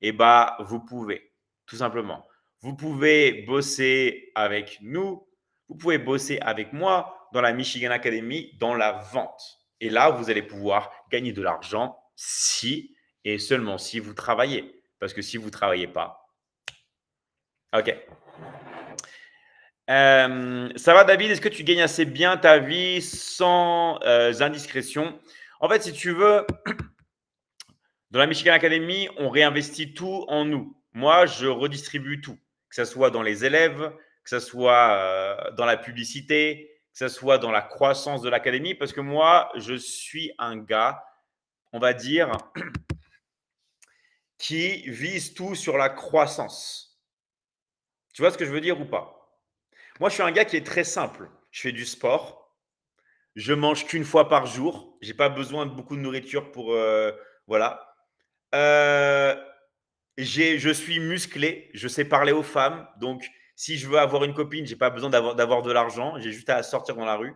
eh ben, vous pouvez, tout simplement. Vous pouvez bosser avec nous, vous pouvez bosser avec moi dans la Michigan Academy, dans la vente. Et là, vous allez pouvoir gagner de l'argent si et seulement si vous travaillez. Parce que si vous ne travaillez pas, OK. Ça va, David? Est-ce que tu gagnes assez bien ta vie sans indiscrétion? En fait, si tu veux, Dans la Michigan Academy, on réinvestit tout en nous. Moi, je redistribue tout, que ce soit dans les élèves, que ce soit dans la publicité, que ce soit dans la croissance de l'académie, parce que moi, je suis un gars, on va dire, qui vise tout sur la croissance. Tu vois ce que je veux dire ou pas? Moi, je suis un gars qui est très simple. Je fais du sport. Je mange qu'une fois par jour. Je n'ai pas besoin de beaucoup de nourriture pour… voilà. Je suis musclé. Je sais parler aux femmes. Donc, si je veux avoir une copine, je n'ai pas besoin d'avoir de l'argent. J'ai juste à sortir dans la rue.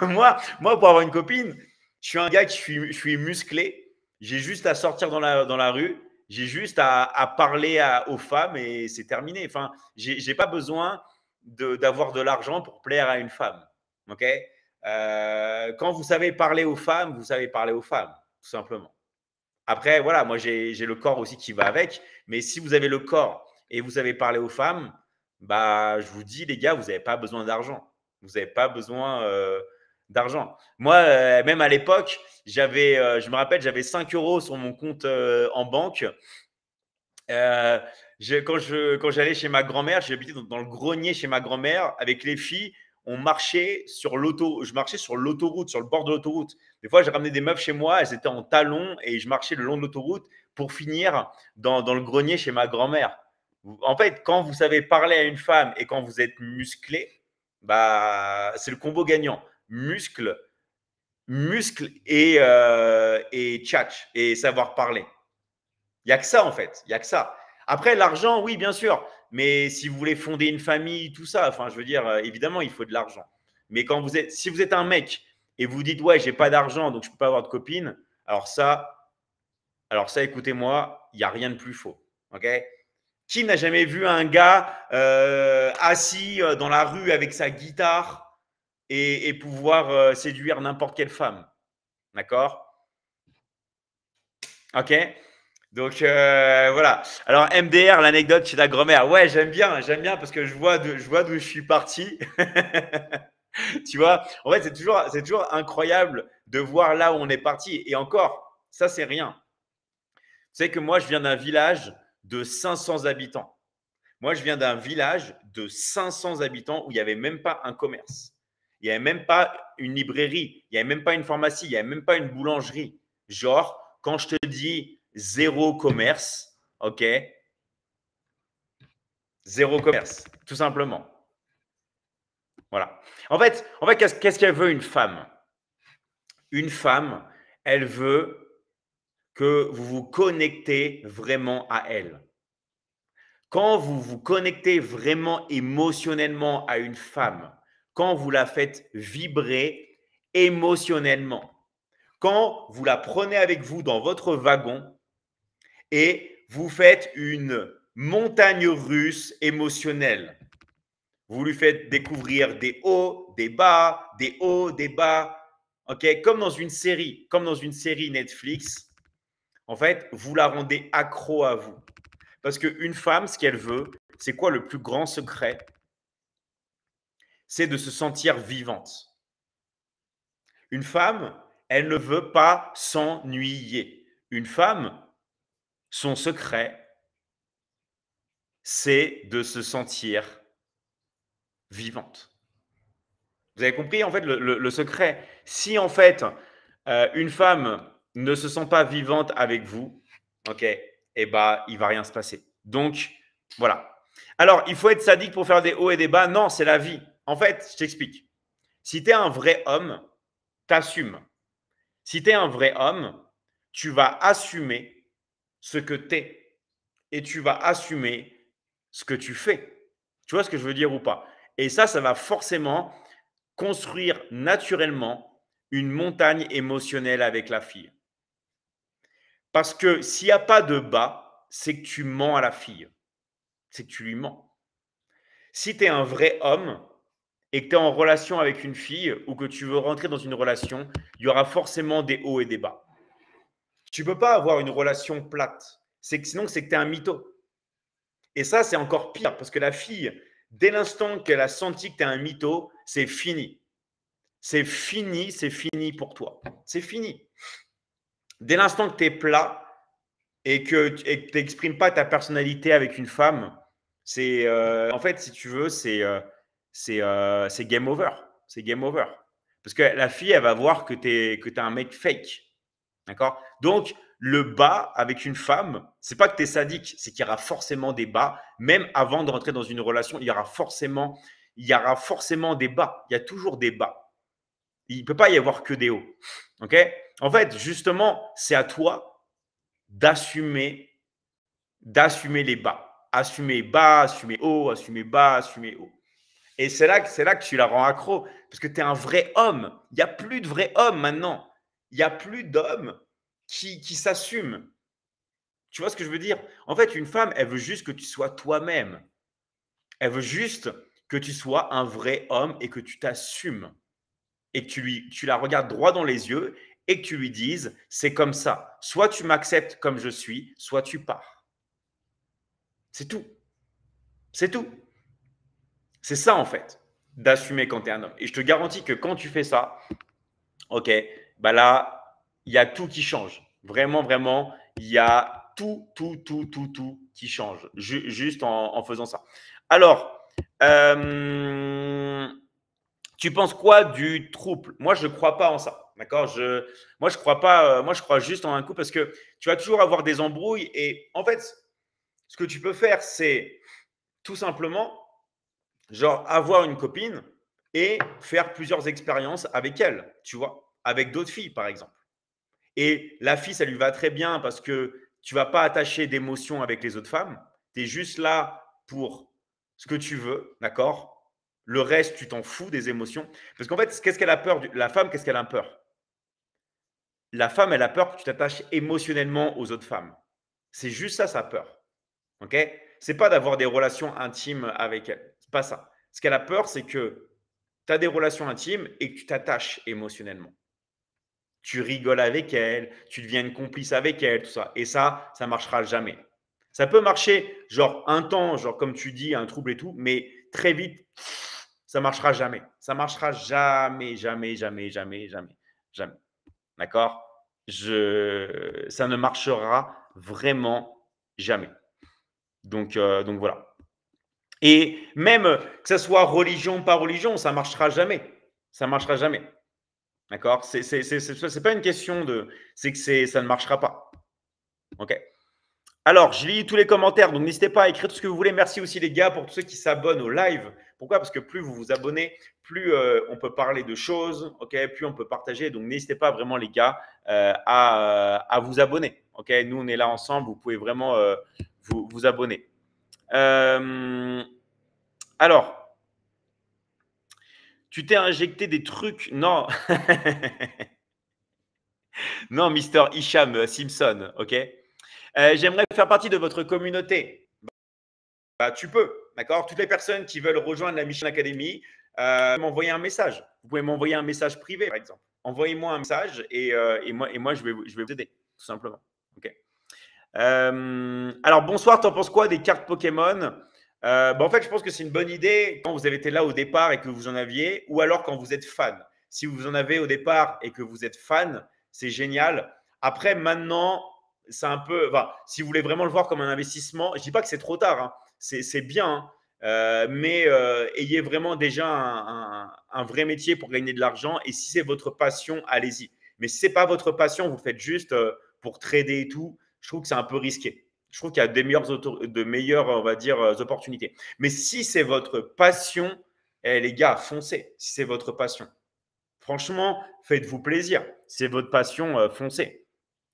moi, pour avoir une copine, je suis un gars je suis musclé. J'ai juste à sortir dans la rue. J'ai juste à parler aux femmes et c'est terminé. Enfin, j'ai pas besoin d'avoir de l'argent pour plaire à une femme. Ok. Quand vous savez parler aux femmes, vous savez parler aux femmes, tout simplement. Après, voilà, moi j'ai le corps aussi qui va avec. Mais si vous avez le corps et vous savez parler aux femmes, bah, je vous dis, les gars, vous n'avez pas besoin d'argent. Vous n'avez pas besoin d'argent. Moi, même à l'époque, je me rappelle, j'avais 5 euros sur mon compte en banque. Quand j'allais chez ma grand-mère, j'habitais dans le grenier chez ma grand-mère avec les filles. Je marchais sur l'autoroute, sur le bord de l'autoroute. Des fois, j'ai ramené des meufs chez moi, elles étaient en talons et je marchais le long de l'autoroute pour finir dans le grenier chez ma grand-mère. En fait, quand vous savez parler à une femme et quand vous êtes musclé, bah, c'est le combo gagnant. Muscle et tchatch et savoir parler. Il n'y a que ça, en fait. Il n'y a que ça. Après, l'argent, oui, bien sûr. Mais si vous voulez fonder une famille, tout ça, enfin, je veux dire, évidemment, il faut de l'argent. Mais si vous êtes un mec et vous dites, ouais, j'ai pas d'argent, donc je ne peux pas avoir de copine, alors ça, écoutez-moi, il n'y a rien de plus faux. OK? Qui n'a jamais vu un gars assis dans la rue avec sa guitare et pouvoir séduire n'importe quelle femme? D'accord? OK? Donc voilà. Alors MDR, l'anecdote chez la grand-mère. Ouais, j'aime bien parce que je vois d'où je suis parti. Tu vois, en fait, c'est toujours incroyable de voir là où on est parti. Et encore, ça, c'est rien. Tu sais que moi, je viens d'un village de 500 habitants. Moi, je viens d'un village de 500 habitants où il n'y avait même pas un commerce. Il n'y avait même pas une librairie. Il n'y avait même pas une pharmacie. Il n'y avait même pas une boulangerie. Genre, quand je te dis zéro commerce, ok, zéro commerce, tout simplement. Voilà. En fait qu'est-ce qu'elle veut une femme? Une femme, elle veut que vous vous connectez vraiment à elle. Quand vous vous connectez vraiment émotionnellement à une femme, quand vous la faites vibrer émotionnellement, quand vous la prenez avec vous dans votre wagon et vous faites une montagne russe émotionnelle, vous lui faites découvrir des hauts, des bas, des hauts, des bas, ok, comme dans une série Netflix. En fait, vous la rendez accro à vous. Parce qu'une femme, ce qu'elle veut, c'est quoi le plus grand secret? C'est de se sentir vivante. Une femme, elle ne veut pas s'ennuyer. Une femme, son secret, c'est de se sentir vivante. Vous avez compris en fait le secret? Si en fait une femme ne se sent pas vivante avec vous, ok, eh ben, il va rien se passer. Donc voilà. Alors, il faut être sadique pour faire des hauts et des bas. Non, c'est la vie. En fait, je t'explique. Si tu es un vrai homme, t'assumes. Si tu es un vrai homme, tu vas assumer ce que tu es et tu vas assumer ce que tu fais. Tu vois ce que je veux dire ou pas? Et ça va forcément construire naturellement une montagne émotionnelle avec la fille. Parce que s'il n'y a pas de bas, c'est que tu mens à la fille. C'est que tu lui mens. Si tu es un vrai homme et que tu es en relation avec une fille ou que tu veux rentrer dans une relation, il y aura forcément des hauts et des bas. Tu ne peux pas avoir une relation plate. Sinon, c'est que tu es un mytho. Et ça, c'est encore pire parce que la fille, dès l'instant qu'elle a senti que tu es un mytho, c'est fini. C'est fini pour toi. C'est fini. Dès l'instant que tu es plat et que tu n'exprimes pas ta personnalité avec une femme, c'est en fait, si tu veux, c'est game over. C'est game over. Parce que la fille, elle va voir que tu es un mec fake. D'accord? Donc, le bas avec une femme, c'est pas que tu es sadique, c'est qu'il y aura forcément des bas. Même avant de rentrer dans une relation, il y aura forcément des bas. Il y a toujours des bas. Il ne peut pas y avoir que des hauts. Ok? En fait, justement, c'est à toi d'assumer, d'assumer les bas. Assumer bas, assumer haut, assumer bas, assumer haut. Et c'est là que tu la rends accro. Parce que tu es un vrai homme. Il n'y a plus de vrais hommes maintenant. Il n'y a plus d'hommes qui s'assument. Tu vois ce que je veux dire? En fait, une femme, elle veut juste que tu sois toi-même. Elle veut juste que tu sois un vrai homme et que tu t'assumes. Et que tu la regardes droit dans les yeux et que tu lui dises, c'est comme ça. Soit tu m'acceptes comme je suis, soit tu pars. C'est tout. C'est tout. C'est ça, en fait, d'assumer quand tu es un homme. Et je te garantis que quand tu fais ça, ok, bah là, il y a tout qui change. Vraiment, vraiment, il y a tout qui change. Juste en faisant ça. Alors, tu penses quoi du trouble? Moi, je ne crois pas en ça. D'accord? Moi, je crois pas. Moi, je crois juste en un coup parce que tu vas toujours avoir des embrouilles. Et en fait, ce que tu peux faire, c'est tout simplement, genre, avoir une copine et faire plusieurs expériences avec elle, tu vois, avec d'autres filles, par exemple. Et la fille, ça lui va très bien parce que tu ne vas pas attacher d'émotions avec les autres femmes. Tu es juste là pour ce que tu veux, d'accord? Le reste, tu t'en fous des émotions. Parce qu'en fait, qu'est-ce qu'elle a peur? La femme, qu'est-ce qu'elle a peur? La femme, elle a peur que tu t'attaches émotionnellement aux autres femmes. C'est juste ça, sa peur. Ok? C'est pas d'avoir des relations intimes avec elle. C'est pas ça. Ce qu'elle a peur, c'est que tu as des relations intimes et que tu t'attaches émotionnellement. Tu rigoles avec elle, tu deviens une complice avec elle, tout ça. Et ça marchera jamais. Ça peut marcher, genre un temps, genre comme tu dis, un trouble et tout, mais très vite, ça marchera jamais. Ça marchera jamais, jamais, jamais, jamais, jamais, jamais. D'accord? Ça ne marchera vraiment jamais. Donc voilà. Et même que ce soit religion, pas religion, ça marchera jamais. Ça marchera jamais. D'accord? C'est pas une question de. C'est que ça ne marchera pas. OK? Alors, je lis tous les commentaires, donc n'hésitez pas à écrire tout ce que vous voulez. Merci aussi les gars pour tous ceux qui s'abonnent au live. Pourquoi? Parce que plus vous vous abonnez, plus on peut parler de choses, ok? Plus on peut partager. Donc n'hésitez pas vraiment les gars à vous abonner. Ok? Nous on est là ensemble, vous pouvez vraiment vous abonner. Alors, tu t'es injecté des trucs? Non, non, Mister Hicham Simpson, ok? J'aimerais faire partie de votre communauté. Bah, tu peux, d'accord? Toutes les personnes qui veulent rejoindre la Mission Academy, m'envoyer un message. Vous pouvez m'envoyer un message privé, par exemple. Envoyez-moi un message et moi je vais vous aider, tout simplement. Ok. Alors, bonsoir, t'en penses quoi des cartes Pokémon? Bah, en fait, je pense que c'est une bonne idée quand vous avez été là au départ et que vous en aviez, ou alors quand vous êtes fan. Si vous en avez au départ et que vous êtes fan, c'est génial. Après, maintenant, c'est un peu. Enfin, si vous voulez vraiment le voir comme un investissement, je ne dis pas que c'est trop tard, hein, c'est bien, hein, mais ayez vraiment déjà un vrai métier pour gagner de l'argent. Et si c'est votre passion, allez-y. Mais si ce n'est pas votre passion, vous le faites juste pour trader et tout, je trouve que c'est un peu risqué. Je trouve qu'il y a de meilleures, on va dire, opportunités. Mais si c'est votre passion, les gars, foncez. Si c'est votre passion. Franchement, faites-vous plaisir. Si c'est votre passion, foncez.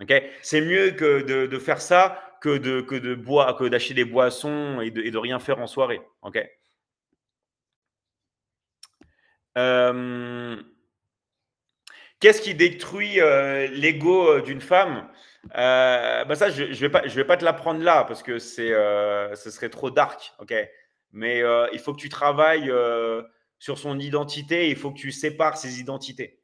Okay, c'est mieux que de faire ça que d'acheter des boissons et de rien faire en soirée. Okay. Qu'est-ce qui détruit l'ego d'une femme? Bah ça, je vais pas te l'apprendre là parce que ce serait trop dark. Okay. Mais il faut que tu travailles sur son identité. Il faut que tu sépares ses identités.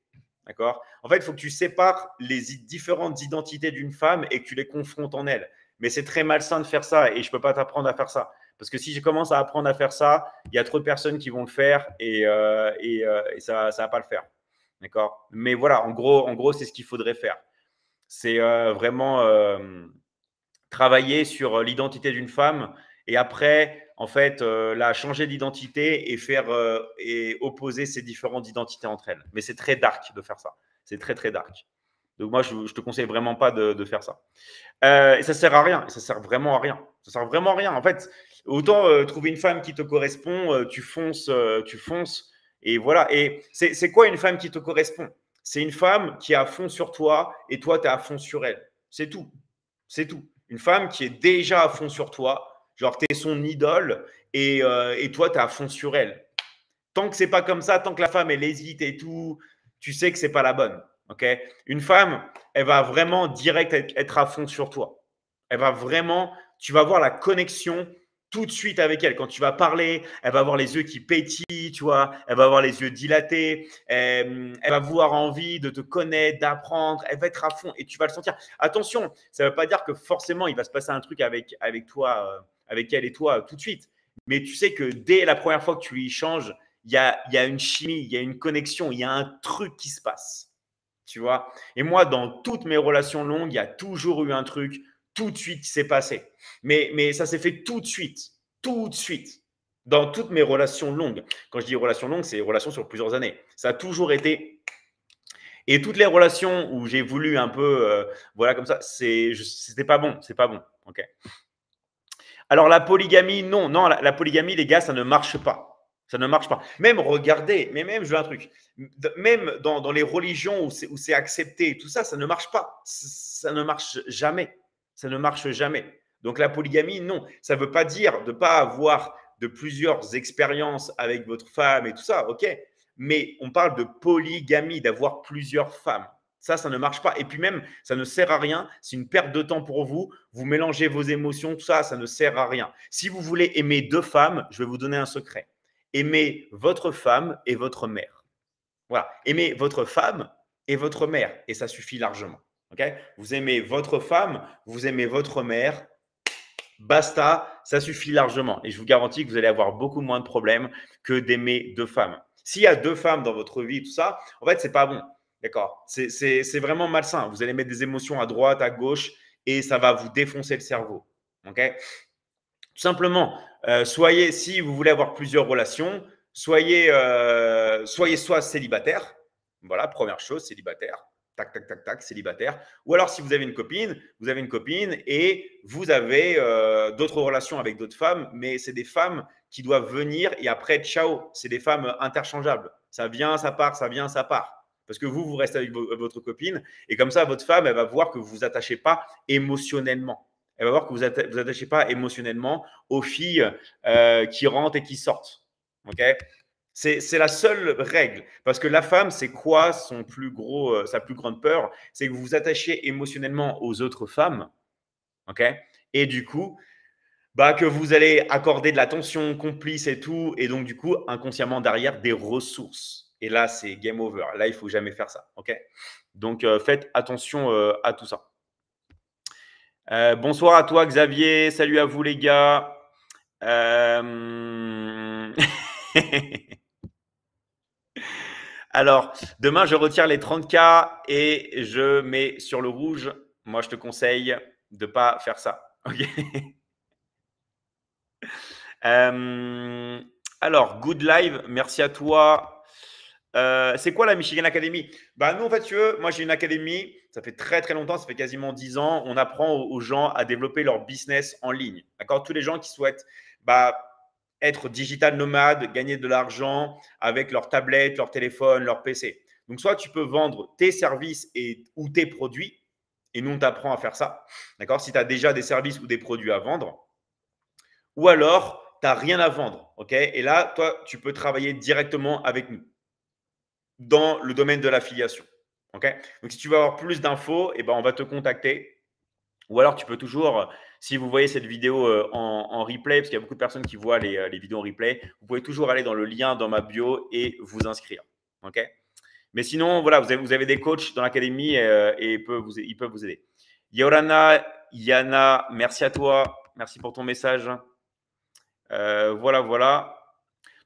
D'accord? En fait, il faut que tu sépares les différentes identités d'une femme et que tu les confrontes en elle. Mais c'est très malsain de faire ça et je ne peux pas t'apprendre à faire ça. Parce que si je commence à apprendre à faire ça, il y a trop de personnes qui vont le faire et ça ne va pas le faire. D'accord? Mais voilà, en gros c'est ce qu'il faudrait faire. C'est vraiment travailler sur l'identité d'une femme et après, en fait, la changer d'identité et et opposer ces différentes identités entre elles. Mais c'est très dark de faire ça. C'est très, très dark. Donc moi, je ne te conseille vraiment pas de faire ça. Et ça sert à rien. Ça sert vraiment à rien. Ça sert vraiment à rien. En fait, autant trouver une femme qui te correspond, tu fonces, tu fonces. Et voilà. Et c'est quoi une femme qui te correspond? C'est une femme qui est à fond sur toi et toi, tu es à fond sur elle. C'est tout. C'est tout. Une femme qui est déjà à fond sur toi, genre tu es son idole et toi, tu es à fond sur elle. Tant que c'est pas comme ça, tant que la femme, elle hésite et tout, tu sais que c'est pas la bonne. Ok. Une femme, elle va vraiment direct être à fond sur toi. Elle va vraiment, tu vas voir la connexion tout de suite avec elle. Quand tu vas parler, elle va avoir les yeux qui pétillent, tu vois, elle va avoir les yeux dilatés, elle va avoir envie de te connaître, d'apprendre, elle va être à fond et tu vas le sentir. Attention, ça ne veut pas dire que forcément il va se passer un truc avec toi, avec elle et toi tout de suite. Mais tu sais que dès la première fois que tu lui échanges, il y a une chimie, il y a une connexion, il y a un truc qui se passe. Tu vois. Et moi, dans toutes mes relations longues, il y a toujours eu un truc tout de suite qui s'est passé. Mais ça s'est fait tout de suite. Tout de suite. Dans toutes mes relations longues. Quand je dis relations longues, c'est relations sur plusieurs années. Ça a toujours été. Et toutes les relations où j'ai voulu un peu, voilà, comme ça, c'était pas bon. C'est pas bon. Ok. Alors, la polygamie, non. Non, la polygamie, les gars, ça ne marche pas. Ça ne marche pas. Même, regardez, mais même, je veux un truc. Même dans les religions où c'est accepté, tout ça, ça ne marche pas. Ça ne marche jamais. Ça ne marche jamais. Donc, la polygamie, non. Ça ne veut pas dire de ne pas avoir de plusieurs expériences avec votre femme et tout ça, ok. Mais on parle de polygamie, d'avoir plusieurs femmes. Ça ne marche pas. Et puis même, ça ne sert à rien. C'est une perte de temps pour vous. Vous mélangez vos émotions, tout ça, ça ne sert à rien. Si vous voulez aimer deux femmes, je vais vous donner un secret. Aimez votre femme et votre mère. Voilà. Aimez votre femme et votre mère. Et ça suffit largement. Okay, vous aimez votre femme, vous aimez votre mère. Basta, ça suffit largement. Et je vous garantis que vous allez avoir beaucoup moins de problèmes que d'aimer deux femmes. S'il y a deux femmes dans votre vie, tout ça, en fait, c'est pas bon. D'accord. C'est vraiment malsain. Vous allez mettre des émotions à droite, à gauche, et ça va vous défoncer le cerveau. OK. Tout simplement, si vous voulez avoir plusieurs relations, soyez soit célibataire. Voilà, première chose, célibataire. Tac, tac, tac, tac, célibataire. Ou alors, si vous avez une copine et vous avez d'autres relations avec d'autres femmes, mais c'est des femmes qui doivent venir et après, ciao, c'est des femmes interchangeables. Ça vient, ça part, ça vient, ça part. Parce que vous restez avec votre copine et comme ça, votre femme, elle va voir que vous ne vous attachez pas émotionnellement. Elle va voir que vous vous attachez pas émotionnellement aux filles qui rentrent et qui sortent. Okay, c'est la seule règle. Parce que la femme, c'est quoi sa plus grande peur? C'est que vous vous attachiez émotionnellement aux autres femmes. Okay, et du coup, que vous allez accorder de l'attention complice et tout. Et donc, du coup, inconsciemment derrière, des ressources. Et là, c'est game over. Là, il ne faut jamais faire ça. Okay, donc, faites attention à tout ça. Bonsoir à toi, Xavier. Salut à vous, les gars. Alors, demain, je retire les 30K et je mets sur le rouge. Moi, je te conseille de ne pas faire ça. Okay. Alors, good live. Merci à toi. C'est quoi la Michigan Academy? Nous, en fait, tu veux, moi, j'ai une académie. Ça fait très, très longtemps. Ça fait quasiment 10 ans. On apprend aux gens à développer leur business en ligne. D'accord? Tous les gens qui souhaitent être digital nomade, gagner de l'argent avec leur tablette, leur téléphone, leur PC. Donc, soit tu peux vendre tes services ou tes produits. Et nous, on t'apprend à faire ça. D'accord? Si tu as déjà des services ou des produits à vendre. Ou alors, tu n'as rien à vendre. OK? Et là, toi, tu peux travailler directement avec nous dans le domaine de l'affiliation. Okay, donc, si tu veux avoir plus d'infos, on va te contacter. Ou alors, tu peux toujours, si vous voyez cette vidéo en replay, parce qu'il y a beaucoup de personnes qui voient les vidéos en replay, vous pouvez toujours aller dans le lien dans ma bio et vous inscrire. Okay, mais sinon, voilà, vous avez des coachs dans l'académie et ils peuvent vous aider. Yorana, Yana, merci à toi. Merci pour ton message. Voilà.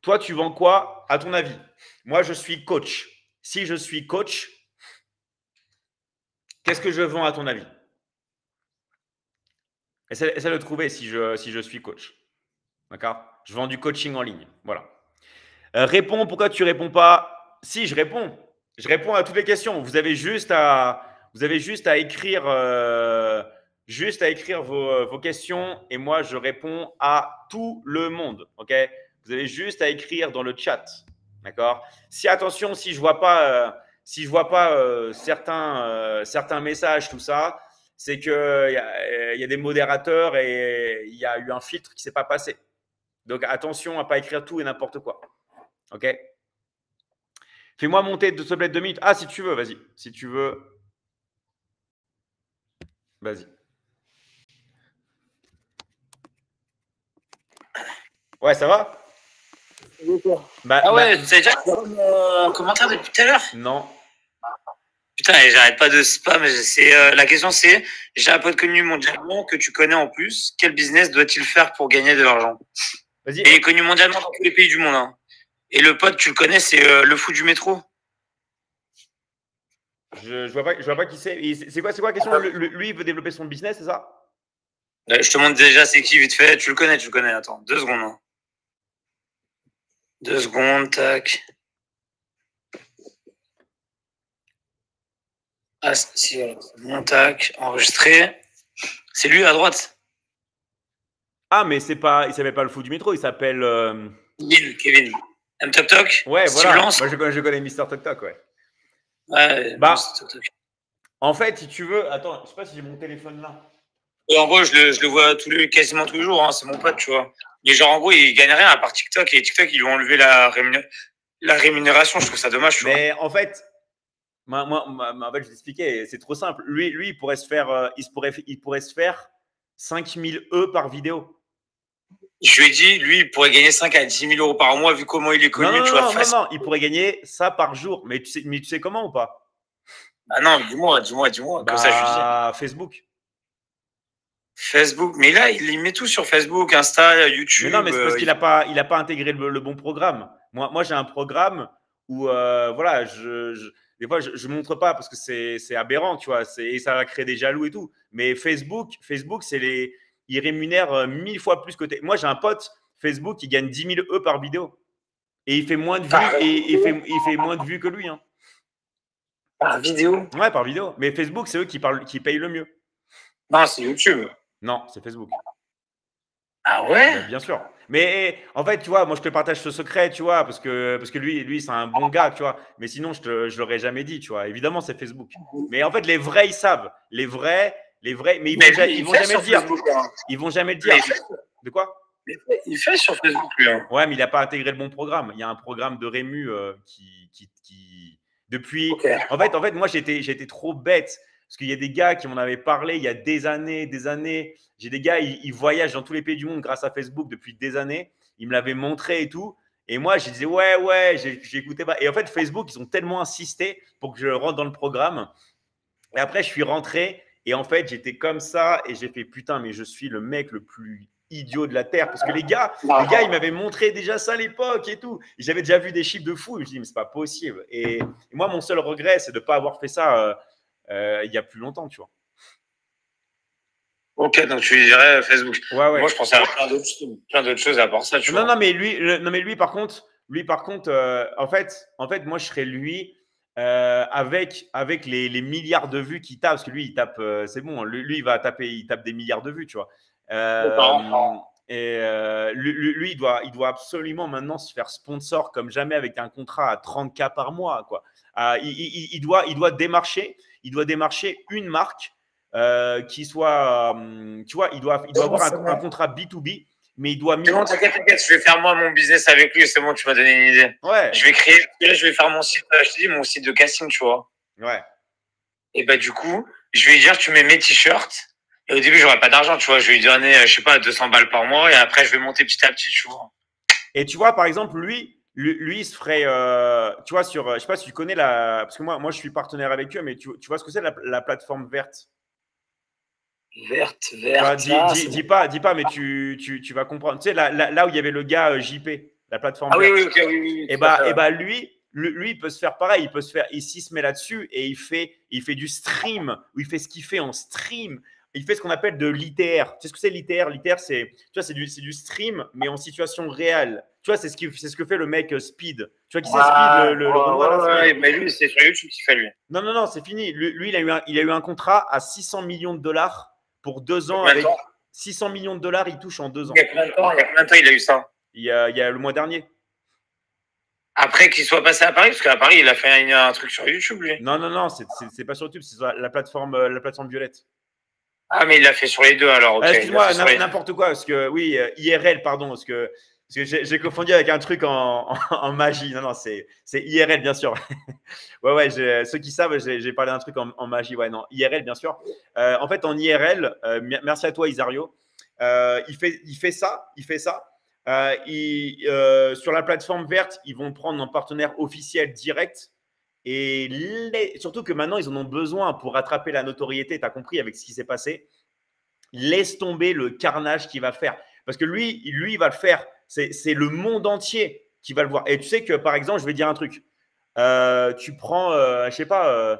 Toi, tu vends quoi, à ton avis? Moi, je suis coach. Si je suis coach, Qu'est-ce que je vends à ton avis? Essaie de trouver si je suis coach. D'accord? Je vends du coaching en ligne. Voilà. Réponds, pourquoi tu réponds pas? Si, je réponds. Je réponds à toutes les questions. Vous avez juste à écrire vos questions et moi, je réponds à tout le monde. OK? Vous avez juste à écrire dans le chat. D'accord? Si, attention, si je vois pas certains messages, tout ça, c'est qu'il y a des modérateurs et il y a eu un filtre qui ne s'est pas passé. Donc, attention à ne pas écrire tout et n'importe quoi. OK? Fais-moi monter, s'il te plaît, 2 minutes. Ah, si tu veux, vas-y. Si tu veux, vas-y. Ouais, ça va? Ah ouais, t'as déjà mon commentaire depuis tout à l'heure? Non. Putain, j'arrête pas de spam. La question c'est, j'ai un pote connu mondialement que tu connais en plus. Quel business doit-il faire pour gagner de l'argent? Vas-y. Et il est connu mondialement dans tous les pays du monde. Hein. Et le pote, tu le connais, c'est le fou du métro. Je vois pas qui c'est. C'est quoi la question? Lui, il veut développer son business, c'est ça? Je te montre déjà c'est qui vite fait. Tu le connais. Attends, 2 secondes. Hein. 2 secondes, tac. Ah, si, bon, tac, enregistré. C'est lui à droite. Ah, mais il s'appelle pas le fou du métro, il s'appelle. Kevin. M-Toc Toc. Ouais, si voilà. Moi, je connais Mister Toc Toc, ouais. Ouais, bah, en fait, si tu veux. Attends, je sais pas si j'ai mon téléphone là. En gros, je le vois quasiment tous les jours. Hein, c'est mon pote, tu vois. Mais genre, en gros, il gagne rien à part TikTok. Et TikTok, ils lui ont enlevé la rémunération. Je trouve ça dommage, tu vois. Mais en fait, en fait, je t'expliquais, c'est trop simple. Lui, il pourrait se faire, il pourrait se faire 5000 E par vidéo. Je lui ai dit, lui, il pourrait gagner 5 à 10 000 euros par mois, vu comment il est connu. Non, il pourrait gagner ça par jour. Mais tu sais comment ou pas? Ah non, dis-moi. Comme ça, je dis. Facebook. Mais là, il met tout sur Facebook, Insta, YouTube. Mais non, mais c'est parce qu'il n'a pas intégré le bon programme. Moi j'ai un programme où, voilà, des fois, je ne montre pas parce que c'est aberrant, tu vois, et ça va créer des jaloux et tout. Mais Facebook, il rémunère 1000 fois plus que moi, j'ai un pote, Facebook, il gagne 10 000 E par vidéo. Et il fait moins de vues, il fait moins de vues que lui. Hein. Par vidéo? Ouais, par vidéo. Mais Facebook, c'est eux qui payent le mieux. Non, c'est YouTube. Non, c'est Facebook. Ah ouais? Bien sûr. Mais en fait, tu vois, moi je te partage ce secret, tu vois, parce que lui c'est un bon gars, tu vois. Mais sinon, je l'aurais jamais dit, tu vois. Évidemment, c'est Facebook. Mais en fait, les vrais, ils savent. Les vrais, mais ils vont jamais le dire. Ils vont jamais le dire. De quoi? Il fait sur Facebook, lui. Hein. Ouais, mais il n'a pas intégré le bon programme. Il y a un programme de Rému qui depuis. Okay. En fait, moi j'ai été trop bête. Parce qu'il y a des gars qui m'en avaient parlé il y a des années. J'ai des gars, ils voyagent dans tous les pays du monde grâce à Facebook depuis des années. Ils me l'avaient montré et tout. Et moi, je disais, ouais, j'écoutais pas. Et en fait, Facebook, ils ont tellement insisté pour que je rentre dans le programme. Et après, je suis rentré. Et en fait, j'étais comme ça. Et j'ai fait, putain, mais je suis le mec le plus idiot de la Terre. Parce que les gars ils m'avaient montré déjà ça à l'époque et tout. J'avais déjà vu des chiffres de fou. Et je me dis, mais c'est pas possible. Et moi, mon seul regret, c'est de ne pas avoir fait ça il y a plus longtemps, tu vois. Ok, donc tu dirais Facebook. Ouais. Moi, je pensais à plein d'autres choses à part ça, tu vois. Non, mais lui, par contre, en fait, moi, je serais lui avec les milliards de vues qu'il tape, parce que lui, il tape, c'est bon, lui, il tape des milliards de vues, tu vois. Lui, il doit absolument maintenant se faire sponsor comme jamais avec un contrat à 30K par mois, quoi. Il doit démarcher une marque qui soit, tu vois, il doit avoir un contrat B2B, mais il doit. C'est bon, t'inquiète, je vais faire moi mon business avec lui. C'est bon, tu m'as donné une idée. Ouais. Je vais faire mon site, je te dis, mon site de casting, tu vois. Ouais. Et bah du coup, je vais lui dire, tu mets mes t-shirts. Et au début, j'aurai pas d'argent, tu vois. Je vais lui donner, je sais pas, 200 balles par mois. Et après, je vais monter petit à petit, tu vois. Et tu vois, par exemple, lui, il se ferait, tu vois, je sais pas si tu connais parce que moi, je suis partenaire avec eux, mais tu vois ce que c'est la plateforme verte? Verte. Dis pas, mais tu vas comprendre. Tu sais, là où il y avait le gars JP, la plateforme verte. Oui, ok, oui. Et bah, lui, lui, il peut se faire pareil. S'il se met là-dessus et il fait du stream, ou il fait ce qu'il fait en stream. Il fait ce qu'on appelle de l'ITR. Tu sais ce que c'est l'ITR? L'ITR, c'est du stream, mais en situation réelle. Tu vois, c'est ce que fait le mec Speed. Tu vois qui c'est Speed, le Renoir là, Speed. Mais lui, c'est sur YouTube qu'il fait lui. Non, c'est fini. Lui, il a eu un contrat à 600 millions de dollars pour 2 ans. Combien de Avec temps 600 millions de dollars, il touche en 2 ans. Il y a combien de temps il a eu ça? Il y a le mois dernier. Après qu'il soit passé à Paris, parce qu'à Paris, il a fait un truc sur YouTube, lui. Non, c'est pas sur YouTube, c'est sur la plateforme Violette. Ah, mais il l'a fait sur les deux alors. Okay. Excuse-moi, n'importe quoi, parce que oui, IRL, pardon, parce que j'ai confondu avec un truc en magie. Non, c'est IRL, bien sûr. ouais, ceux qui savent, j'ai parlé d'un truc en magie. Ouais, non, IRL, bien sûr. En fait, en IRL, merci à toi, Isario. Il fait ça. Sur la plateforme verte, ils vont prendre un partenaire officiel direct. Et surtout que maintenant, ils en ont besoin pour rattraper la notoriété. Tu as compris avec ce qui s'est passé. Laisse tomber le carnage qu'il va faire. Parce que lui, il va le faire. C'est le monde entier qui va le voir. Et tu sais que, par exemple, je vais dire un truc. Tu prends, je sais pas,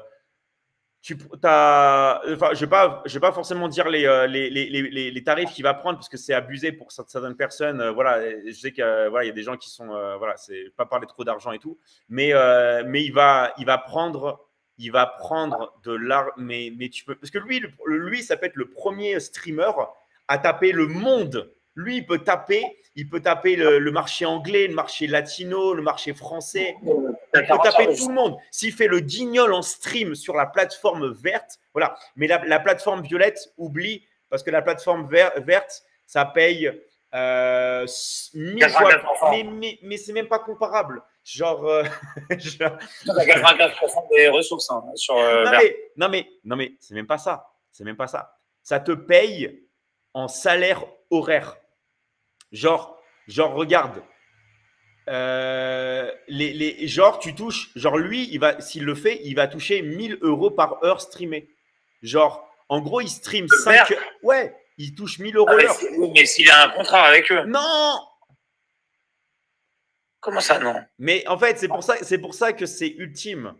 enfin, je vais pas forcément dire les tarifs qu'il va prendre parce que c'est abusé pour certaines personnes. Voilà, je sais que voilà, il y a des gens qui sont, voilà, c'est pas parler trop d'argent et tout, mais il va prendre de l'art, mais tu peux, parce que lui, ça peut être le premier streamer à taper le monde. Lui, il peut taper le marché anglais, le marché latino, le marché français. Il peut taper tout le monde. S'il fait le guignol en stream sur la plateforme verte, voilà. Mais la plateforme violette, oublie, parce que la plateforme verte, ça paye 1000 fois. Mais c'est même pas comparable. Genre. 95% des ressources sur non, mais c'est même pas ça. C'est même pas ça. Ça te paye en salaire horaire. Genre, regarde. Genre, tu touches. Genre, lui, s'il le fait, il va toucher 1000 € par heure streamée. Genre, en gros, il stream 5 heures. Ouais, il touche 1000 € l'heure. Mais s'il a un contrat avec eux. Non! Comment ça, non? Mais en fait, c'est pour ça que c'est ultime.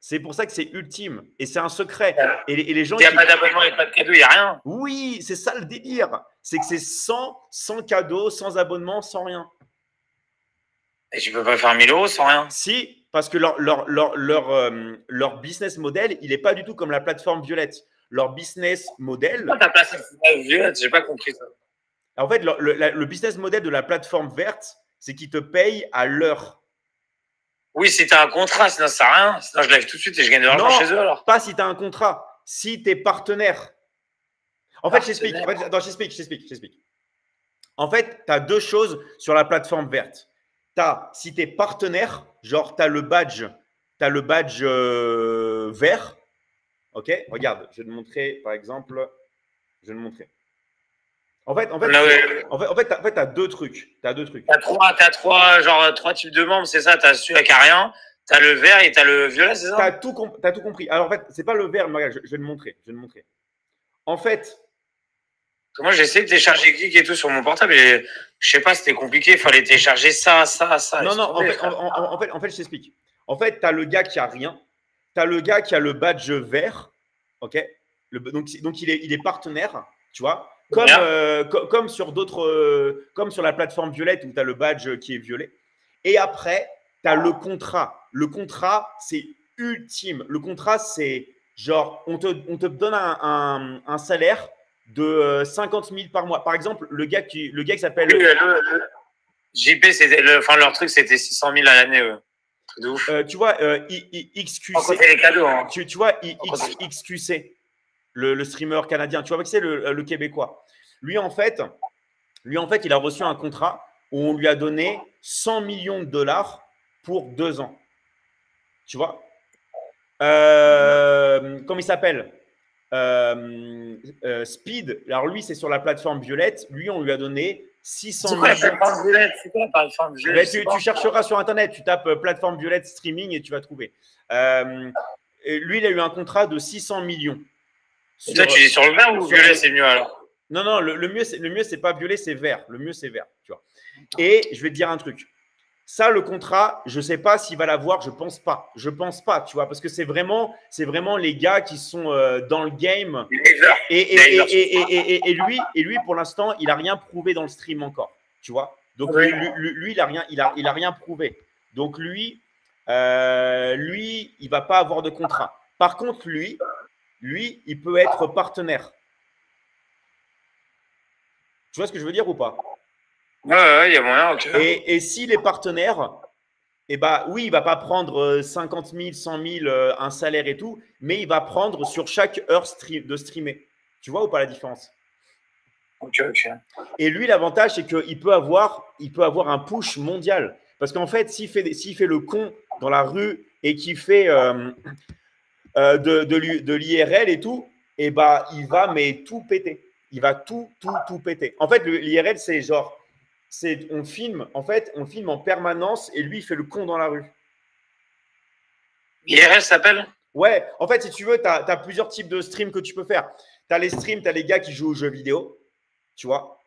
C'est pour ça que c'est ultime. Et c'est un secret. Et les gens. Il n'y a pas d'abonnement, il n'y a pas de cadeau, il n'y a rien. Oui, c'est ça le délire. C'est que c'est sans cadeau, sans abonnement, sans rien. Et tu peux pas faire 1000 € sans rien? Si, parce que leur business model, il n'est pas du tout comme la plateforme violette. Leur business model. Pourquoi tu as placé violette? J'ai pas compris ça. En fait, le business model de la plateforme verte, c'est qu'ils te payent à l'heure. Oui, si tu as un contrat, sinon ça sert à rien. Sinon, je lève tout de suite et je gagne de l'argent chez eux alors. Pas si tu as un contrat. Si tu es partenaire. En fait, je t'explique. En fait, tu as deux choses sur la plateforme verte. Si tu es partenaire, genre tu as le badge vert. Ok, regarde, je vais te montrer, par exemple. Je vais te montrer. En fait, tu as deux trucs. Tu as trois types de membres, c'est ça? Tu as celui qui n'a rien, tu as le vert et tu as le violet, c'est ça? Tu as tout compris. Alors, en fait, ce n'est pas le vert, mais regarde, je vais te montrer. En fait. Moi, j'ai essayé de télécharger Geek et tout sur mon portable et je sais pas, c'était compliqué. Il fallait télécharger ça. Non, en fait, je t'explique. En fait, tu as le gars qui a rien. Tu as le gars qui a le badge vert. OK? Donc il est partenaire, tu vois. Comme sur d'autres, comme sur la plateforme violette où tu as le badge qui est violet. Et après, tu as le contrat. Le contrat, c'est ultime. Le contrat, c'est genre, on te donne un salaire de 50 000 par mois. Par exemple, le gars qui s'appelle… JP, leur truc, c'était 600 000 à l'année. De ouf. Tu vois, XQC. Les cadeaux, hein. Tu vois, XQC, le streamer canadien. Tu vois que c'est le Québécois. Lui, en fait, il a reçu un contrat où on lui a donné 100 millions de dollars pour 2 ans. Tu vois, comment il s'appelle? Speed. Alors lui, c'est sur la plateforme violette. Lui, on lui a donné 600 millions. C'est quoi la plateforme violette? Tu chercheras sur Internet. Tu tapes plateforme violette streaming et tu vas trouver. Lui, il a eu un contrat de 600 millions. Toi, tu dis sur le vert ou violet, c'est mieux alors? Non, le mieux, c'est pas violet, c'est vert. Le mieux, c'est vert. Tu vois. Et je vais te dire un truc. Ça, le contrat, je ne sais pas s'il va l'avoir, je pense pas. Je pense pas, tu vois, parce que c'est vraiment les gars qui sont dans le game. Et lui, pour l'instant, il n'a rien prouvé dans le stream encore, tu vois. Donc, lui il a rien prouvé. Donc, lui, il ne va pas avoir de contrat. Par contre, lui, il peut être partenaire. Tu vois ce que je veux dire ou pas? Ouais, il y a moyen, ok. Et s'il est partenaire, eh ben, oui, il ne va pas prendre 50 000, 100 000, un salaire et tout, mais il va prendre sur chaque heure de streamer. Tu vois ou pas la différence? Ok. Et lui, l'avantage, c'est qu'il peut avoir un push mondial. Parce qu'en fait, s'il fait le con dans la rue et qu'il fait de l'IRL et tout, eh ben, il va mais tout péter. Il va tout péter. En fait, l'IRL, c'est genre, on filme en permanence et lui, il fait le con dans la rue. IRL s'appelle? Ouais, en fait, si tu veux, tu as plusieurs types de streams que tu peux faire. Tu as les streams, tu as les gars qui jouent aux jeux vidéo, tu vois.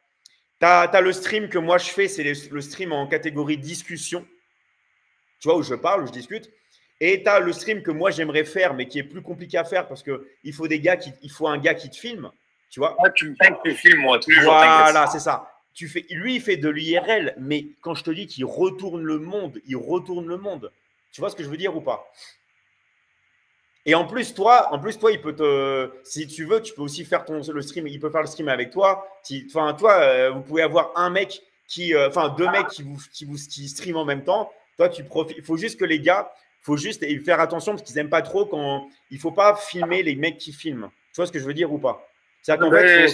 Tu as le stream que moi je fais, c'est le stream en catégorie discussion, tu vois, où je parle, où je discute. Et tu as le stream que moi j'aimerais faire, mais qui est plus compliqué à faire parce qu'il faut un gars qui te filme, tu vois. Ouais, tu me fais que tu filmes, moi, tous les jours. Voilà, c'est ça. Lui, il fait de l'IRL, mais quand je te dis qu'il retourne le monde, il retourne le monde. Tu vois ce que je veux dire ou pas? Et en plus, toi, il peut si tu veux, tu peux aussi faire le stream. Il peut faire le stream avec toi. Toi, vous pouvez avoir un mec deux mecs qui streament en même temps. Toi, tu profites. Il faut juste que les gars, faut juste faire attention parce qu'ils n'aiment pas trop quand il faut pas filmer les mecs qui filment. Tu vois ce que je veux dire ou pas? C'est-à-dire qu'en fait,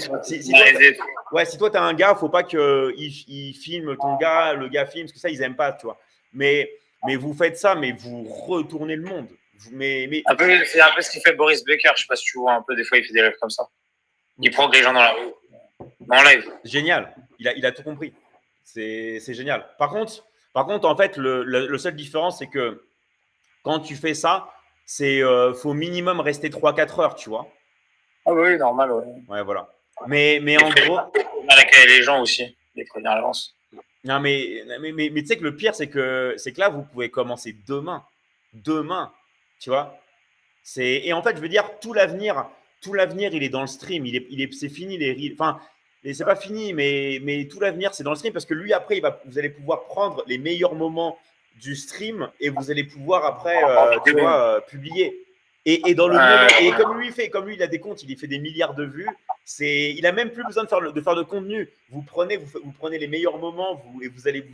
si toi, tu as un gars, il ne faut pas qu'il filme ton gars, le gars filme, parce que ça, ils n'aiment pas, tu vois. Mais vous faites ça, mais vous retournez le monde. C'est un peu ce qu'il fait Boris Becker. Je ne sais pas si tu vois un peu, des fois, il fait des lives comme ça. Il prend les gens dans la rue, en live. Génial. Il a tout compris. C'est génial. Par contre, en fait, le seule différence, c'est que quand tu fais ça, faut minimum rester 3-4 heures, tu vois. Ah oui, normal, ouais. Ouais, voilà. Mais en gros… On a l'accueil les gens aussi, les premières avances. Non, mais tu sais que le pire, c'est que là, vous pouvez commencer demain. Demain, tu vois. Et en fait, je veux dire, tout l'avenir, il est dans le stream. C'est fini les reels. Enfin, c'est pas fini, mais tout l'avenir, c'est dans le stream parce que lui, après, vous allez pouvoir prendre les meilleurs moments du stream et vous allez pouvoir après, publier. Et dans le moment, et comme lui, il a des comptes, il fait des milliards de vues. Il n'a même plus besoin de faire de contenu. Vous prenez les meilleurs moments et vous allez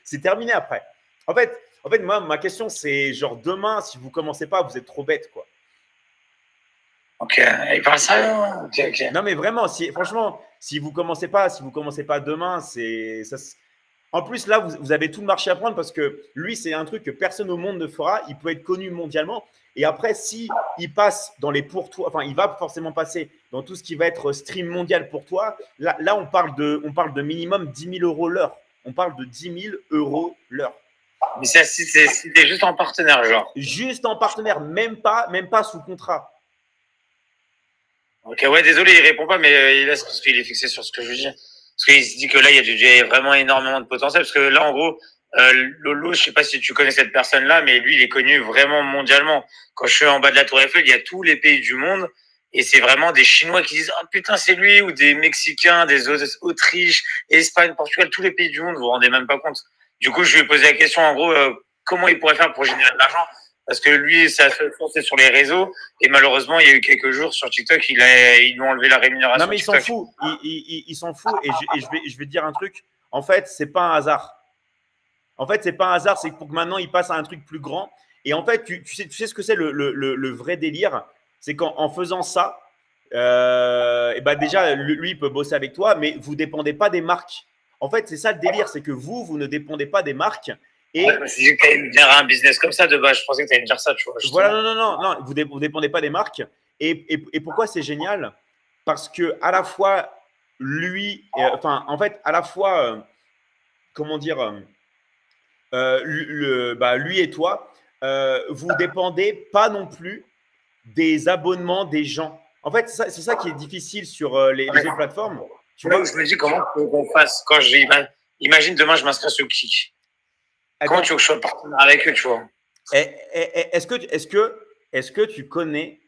c'est terminé après. En fait, moi, ma question, c'est genre demain, si vous ne commencez pas, vous êtes trop bête, quoi. Ok, il parle ça. Ok. Non, mais vraiment, franchement, si vous ne commencez pas demain, en plus, là, vous avez tout le marché à prendre parce que lui, c'est un truc que personne au monde ne fera. Il peut être connu mondialement. Et après, si il passe dans les pour toi, enfin, il va forcément passer dans tout ce qui va être stream mondial pour toi. Là, on parle de minimum 10 000 euros l'heure. On parle de 10 000 euros l'heure. Mais ça, si t'es juste en partenaire, genre. Juste en partenaire, même pas sous contrat. Ok, ouais, désolé, il répond pas, mais il laisse parce qu'il est fixé sur ce que je dis. Parce qu'il se dit que là, il y a vraiment énormément de potentiel. Parce que là, en gros, Lolo, je sais pas si tu connais cette personne-là, mais lui, il est connu vraiment mondialement. Quand je suis en bas de la Tour Eiffel, il y a tous les pays du monde. Et c'est vraiment des Chinois qui disent « Ah putain, c'est lui !» ou des Mexicains, des Autriche, Espagne, Portugal, tous les pays du monde, vous vous rendez même pas compte. Du coup, je lui ai posé la question, en gros, comment il pourrait faire pour générer de l'argent? Parce que lui, sa seule source, c'est sur les réseaux. Et malheureusement, il y a eu quelques jours sur TikTok, ils lui ont enlevé la rémunération. Non, mais il s'en fout. Il s'en fout. Et je vais te dire un truc. En fait, c'est pas un hasard. C'est pour que maintenant, il passe à un truc plus grand. Et en fait, tu sais ce que c'est le vrai délire? C'est qu'en faisant ça, déjà, lui, il peut bosser avec toi, mais vous ne dépendez pas des marques. En fait, c'est ça le délire, c'est que vous ne dépendez pas des marques. Et je me suis dit que tu allais me dire un business comme ça de base. Je pensais que tu allais me dire ça, tu vois. Voilà, non, vous ne dépendez pas des marques. Et pourquoi c'est génial? Parce que à la fois, lui, comment dire, lui et toi, vous ne dépendez pas non plus des abonnements des gens. En fait, c'est ça qui est difficile sur les autres plateformes. Tu vois, je me dis comment qu'on fasse quand imagine demain, je m'inscris sur Kik. Comment tu veux que je sois partenaire avec eux, tu vois? Est-ce que tu connais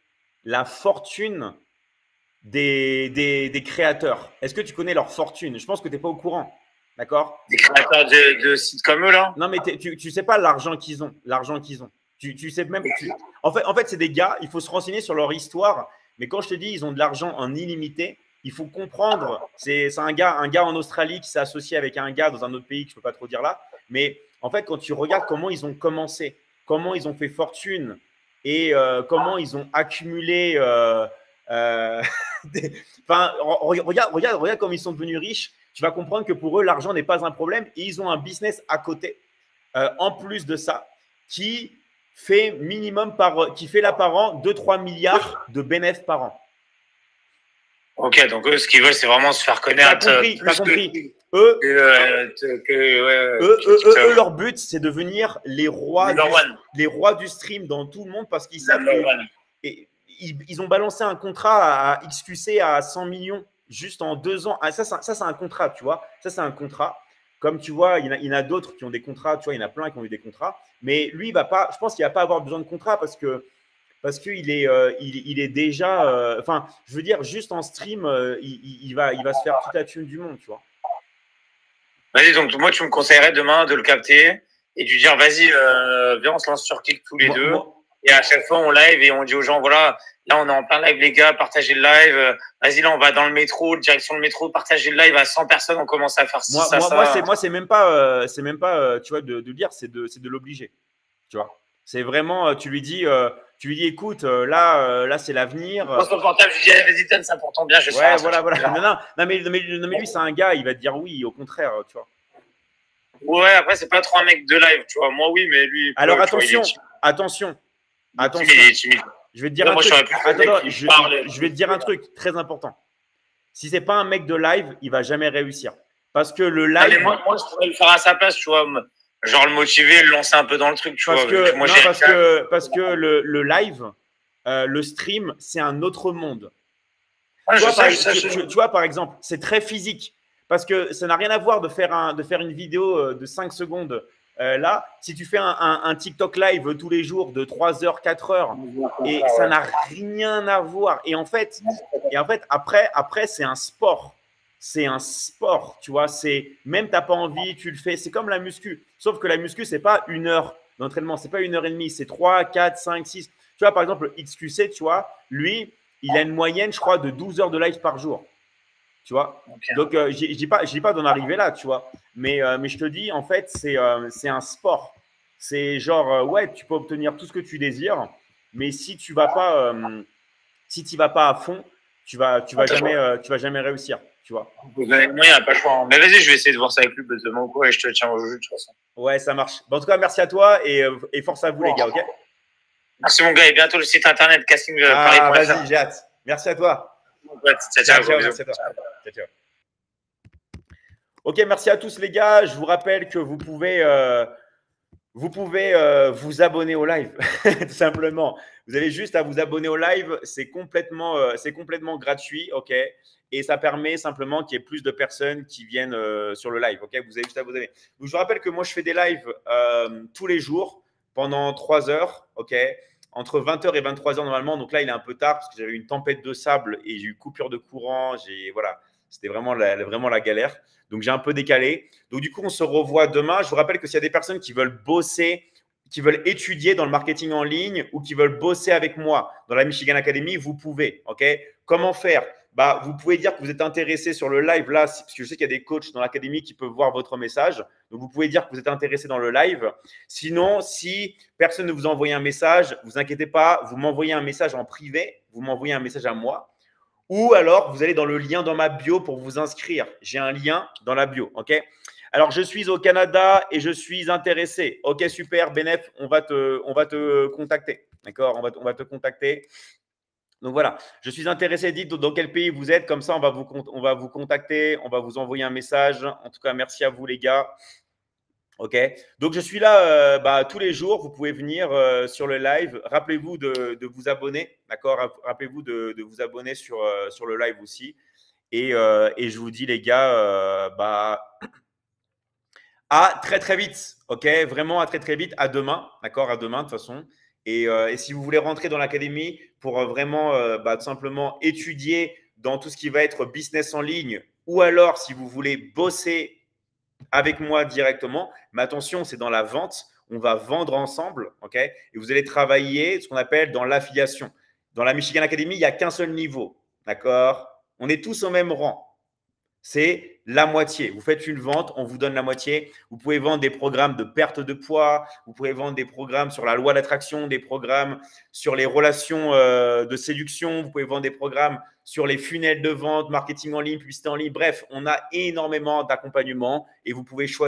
la fortune des créateurs? Est-ce que tu connais leur fortune? Je pense que tu n'es pas au courant. D'accord? Des créateurs de sites comme eux, là? Non, mais tu sais pas l'argent qu'ils ont. L'argent qu'ils ont. Tu sais même. En fait c'est des gars, il faut se renseigner sur leur histoire. Mais quand je te dis ils ont de l'argent en illimité, il faut comprendre. C'est un gars en Australie qui s'est associé avec un gars dans un autre pays que je ne peux pas trop dire là. Mais en fait, quand tu regardes comment ils ont commencé, comment ils ont fait fortune et comment ils ont accumulé. Enfin, regarde comment ils sont devenus riches. Tu vas comprendre que pour eux, l'argent n'est pas un problème et ils ont un business à côté, en plus de ça, qui fait qui fait là par an 2-3 milliards de bénéfices par an. Ok, donc eux, ce qu'ils veulent, c'est vraiment se faire connaître. T'as compris. Eux, leur but, c'est de devenir les rois du stream dans tout le monde parce qu'ils savent qu'ils ont balancé un contrat à XQC à 100 millions juste en 2 ans. Ah, ça, c'est un contrat, tu vois. Ça, c'est un contrat. Comme tu vois, il y en a d'autres qui ont des contrats. Tu vois, il y en a plein qui ont eu des contrats. Mais lui, il va pas. Je pense qu'il va pas avoir besoin de contrat parce qu'il est déjà. Enfin, je veux dire, juste en stream, il va se faire toute la thune du monde, tu vois. Vas-y, donc moi, tu me conseillerais demain de le capter et de lui dire, vas-y, viens, on se lance sur Kick tous les deux. Et à chaque fois, on live et on dit aux gens, voilà, là, on est en plein live, les gars, partagez le live. Vas-y, là, on va dans le métro, direction le métro, partagez le live à 100 personnes, on commence à faire ça. Moi, c'est même pas, tu vois, de dire, c'est de l'obliger. Tu vois, c'est vraiment, tu lui dis, écoute, là, c'est l'avenir. Dans son portable, je lui dis, vas-y, donne ça pour ton bien, je sais. Ouais, voilà. Non, mais lui, c'est un gars, il va te dire oui, au contraire, tu vois. Ouais, après, c'est pas trop un mec de live, tu vois. Moi, oui, mais lui. Alors, attention. Je vais te dire un truc. Je vais te dire un truc très important. Si c'est pas un mec de live, il va jamais réussir. Parce que le live. Mais moi, je pourrais le faire à sa place, tu vois. Genre le motiver, le lancer un peu dans le truc, tu vois. Parce que le live, le stream, c'est un autre monde. Ouais, tu vois, par exemple, c'est très physique. Parce que ça n'a rien à voir de faire une vidéo de 5 secondes. Là, si tu fais un TikTok live tous les jours de 3 heures, 4 heures, et ça n'a rien à voir. Et en fait, après c'est un sport. C'est un sport, tu vois. Même t'as pas envie, tu le fais. C'est comme la muscu. Sauf que la muscu, c'est pas 1 heure d'entraînement, c'est pas 1h30, c'est 3, 4, 5, 6. Tu vois, par exemple, XQC, tu vois, lui, il a une moyenne, je crois, de 12 heures de live par jour. Tu vois, okay. Donc je dis pas d'en arriver là, tu vois, mais je te dis, en fait, c'est un sport. C'est genre, ouais, tu peux obtenir tout ce que tu désires, mais si tu vas pas à fond, tu vas jamais réussir, tu vois. Moi, il n'y a pas le choix. Mais vas-y, je vais essayer de voir ça avec lui demain ou quoi, et je te tiens au jeu de toute façon. Ouais, ça marche. Bon, en tout cas, merci à toi et force à vous, les gars, ok? Merci, mon gars, et bientôt le site internet casting Paris.fr. Vas-y, j'ai hâte. Merci à toi. Ciao. Ok, merci à tous les gars. Je vous rappelle que vous pouvez vous abonner au live, tout simplement. Vous avez juste à vous abonner au live. C'est complètement gratuit, ok. Et ça permet simplement qu'il y ait plus de personnes qui viennent sur le live, ok. Vous avez juste à vous abonner. Donc, je vous rappelle que moi, je fais des lives tous les jours pendant 3 heures, ok. Entre 20h et 23h normalement. Donc là, il est un peu tard parce que j'avais une tempête de sable et j'ai eu coupure de courant. Voilà, c'était vraiment la galère. Donc, j'ai un peu décalé. Donc, du coup, on se revoit demain. Je vous rappelle que s'il y a des personnes qui veulent bosser, qui veulent étudier dans le marketing en ligne ou qui veulent bosser avec moi dans la Michigan Academy, vous pouvez, ok. Comment faire? Vous pouvez dire que vous êtes intéressé sur le live là, parce que je sais qu'il y a des coachs dans l'académie qui peuvent voir votre message. Donc, vous pouvez dire que vous êtes intéressé dans le live. Sinon, si personne ne vous a envoyé un message, vous inquiétez pas, vous m'envoyez un message en privé, vous m'envoyez un message à moi. Ou alors, vous allez dans le lien dans ma bio pour vous inscrire. J'ai un lien dans la bio, ok. Alors, je suis au Canada et je suis intéressé. Ok, super, Benef, on va te contacter, d'accord, on va te contacter. Donc voilà, je suis intéressé, dites dans quel pays vous êtes, comme ça on va vous contacter, on va vous envoyer un message. En tout cas, merci à vous les gars. Ok, donc je suis là tous les jours, vous pouvez venir sur le live. Rappelez-vous de vous abonner, d'accord. Rappelez-vous de vous abonner sur le live aussi. Et je vous dis les gars, À très très vite, ok? Vraiment à très très vite, à demain, d'accord? À demain de toute façon. Et si vous voulez rentrer dans l'académie pour vraiment tout simplement étudier dans tout ce qui va être business en ligne, ou alors si vous voulez bosser avec moi directement, mais attention, c'est dans la vente, on va vendre ensemble, ok? Et vous allez travailler ce qu'on appelle dans l'affiliation. Dans la Michigan Academy, il n'y a qu'un seul niveau, d'accord? On est tous au même rang. C'est la moitié. Vous faites une vente, on vous donne la moitié. Vous pouvez vendre des programmes de perte de poids, vous pouvez vendre des programmes sur la loi d'attraction, des programmes sur les relations de séduction, vous pouvez vendre des programmes sur les funnels de vente, marketing en ligne, publicité en ligne. Bref, on a énormément d'accompagnement et vous pouvez choisir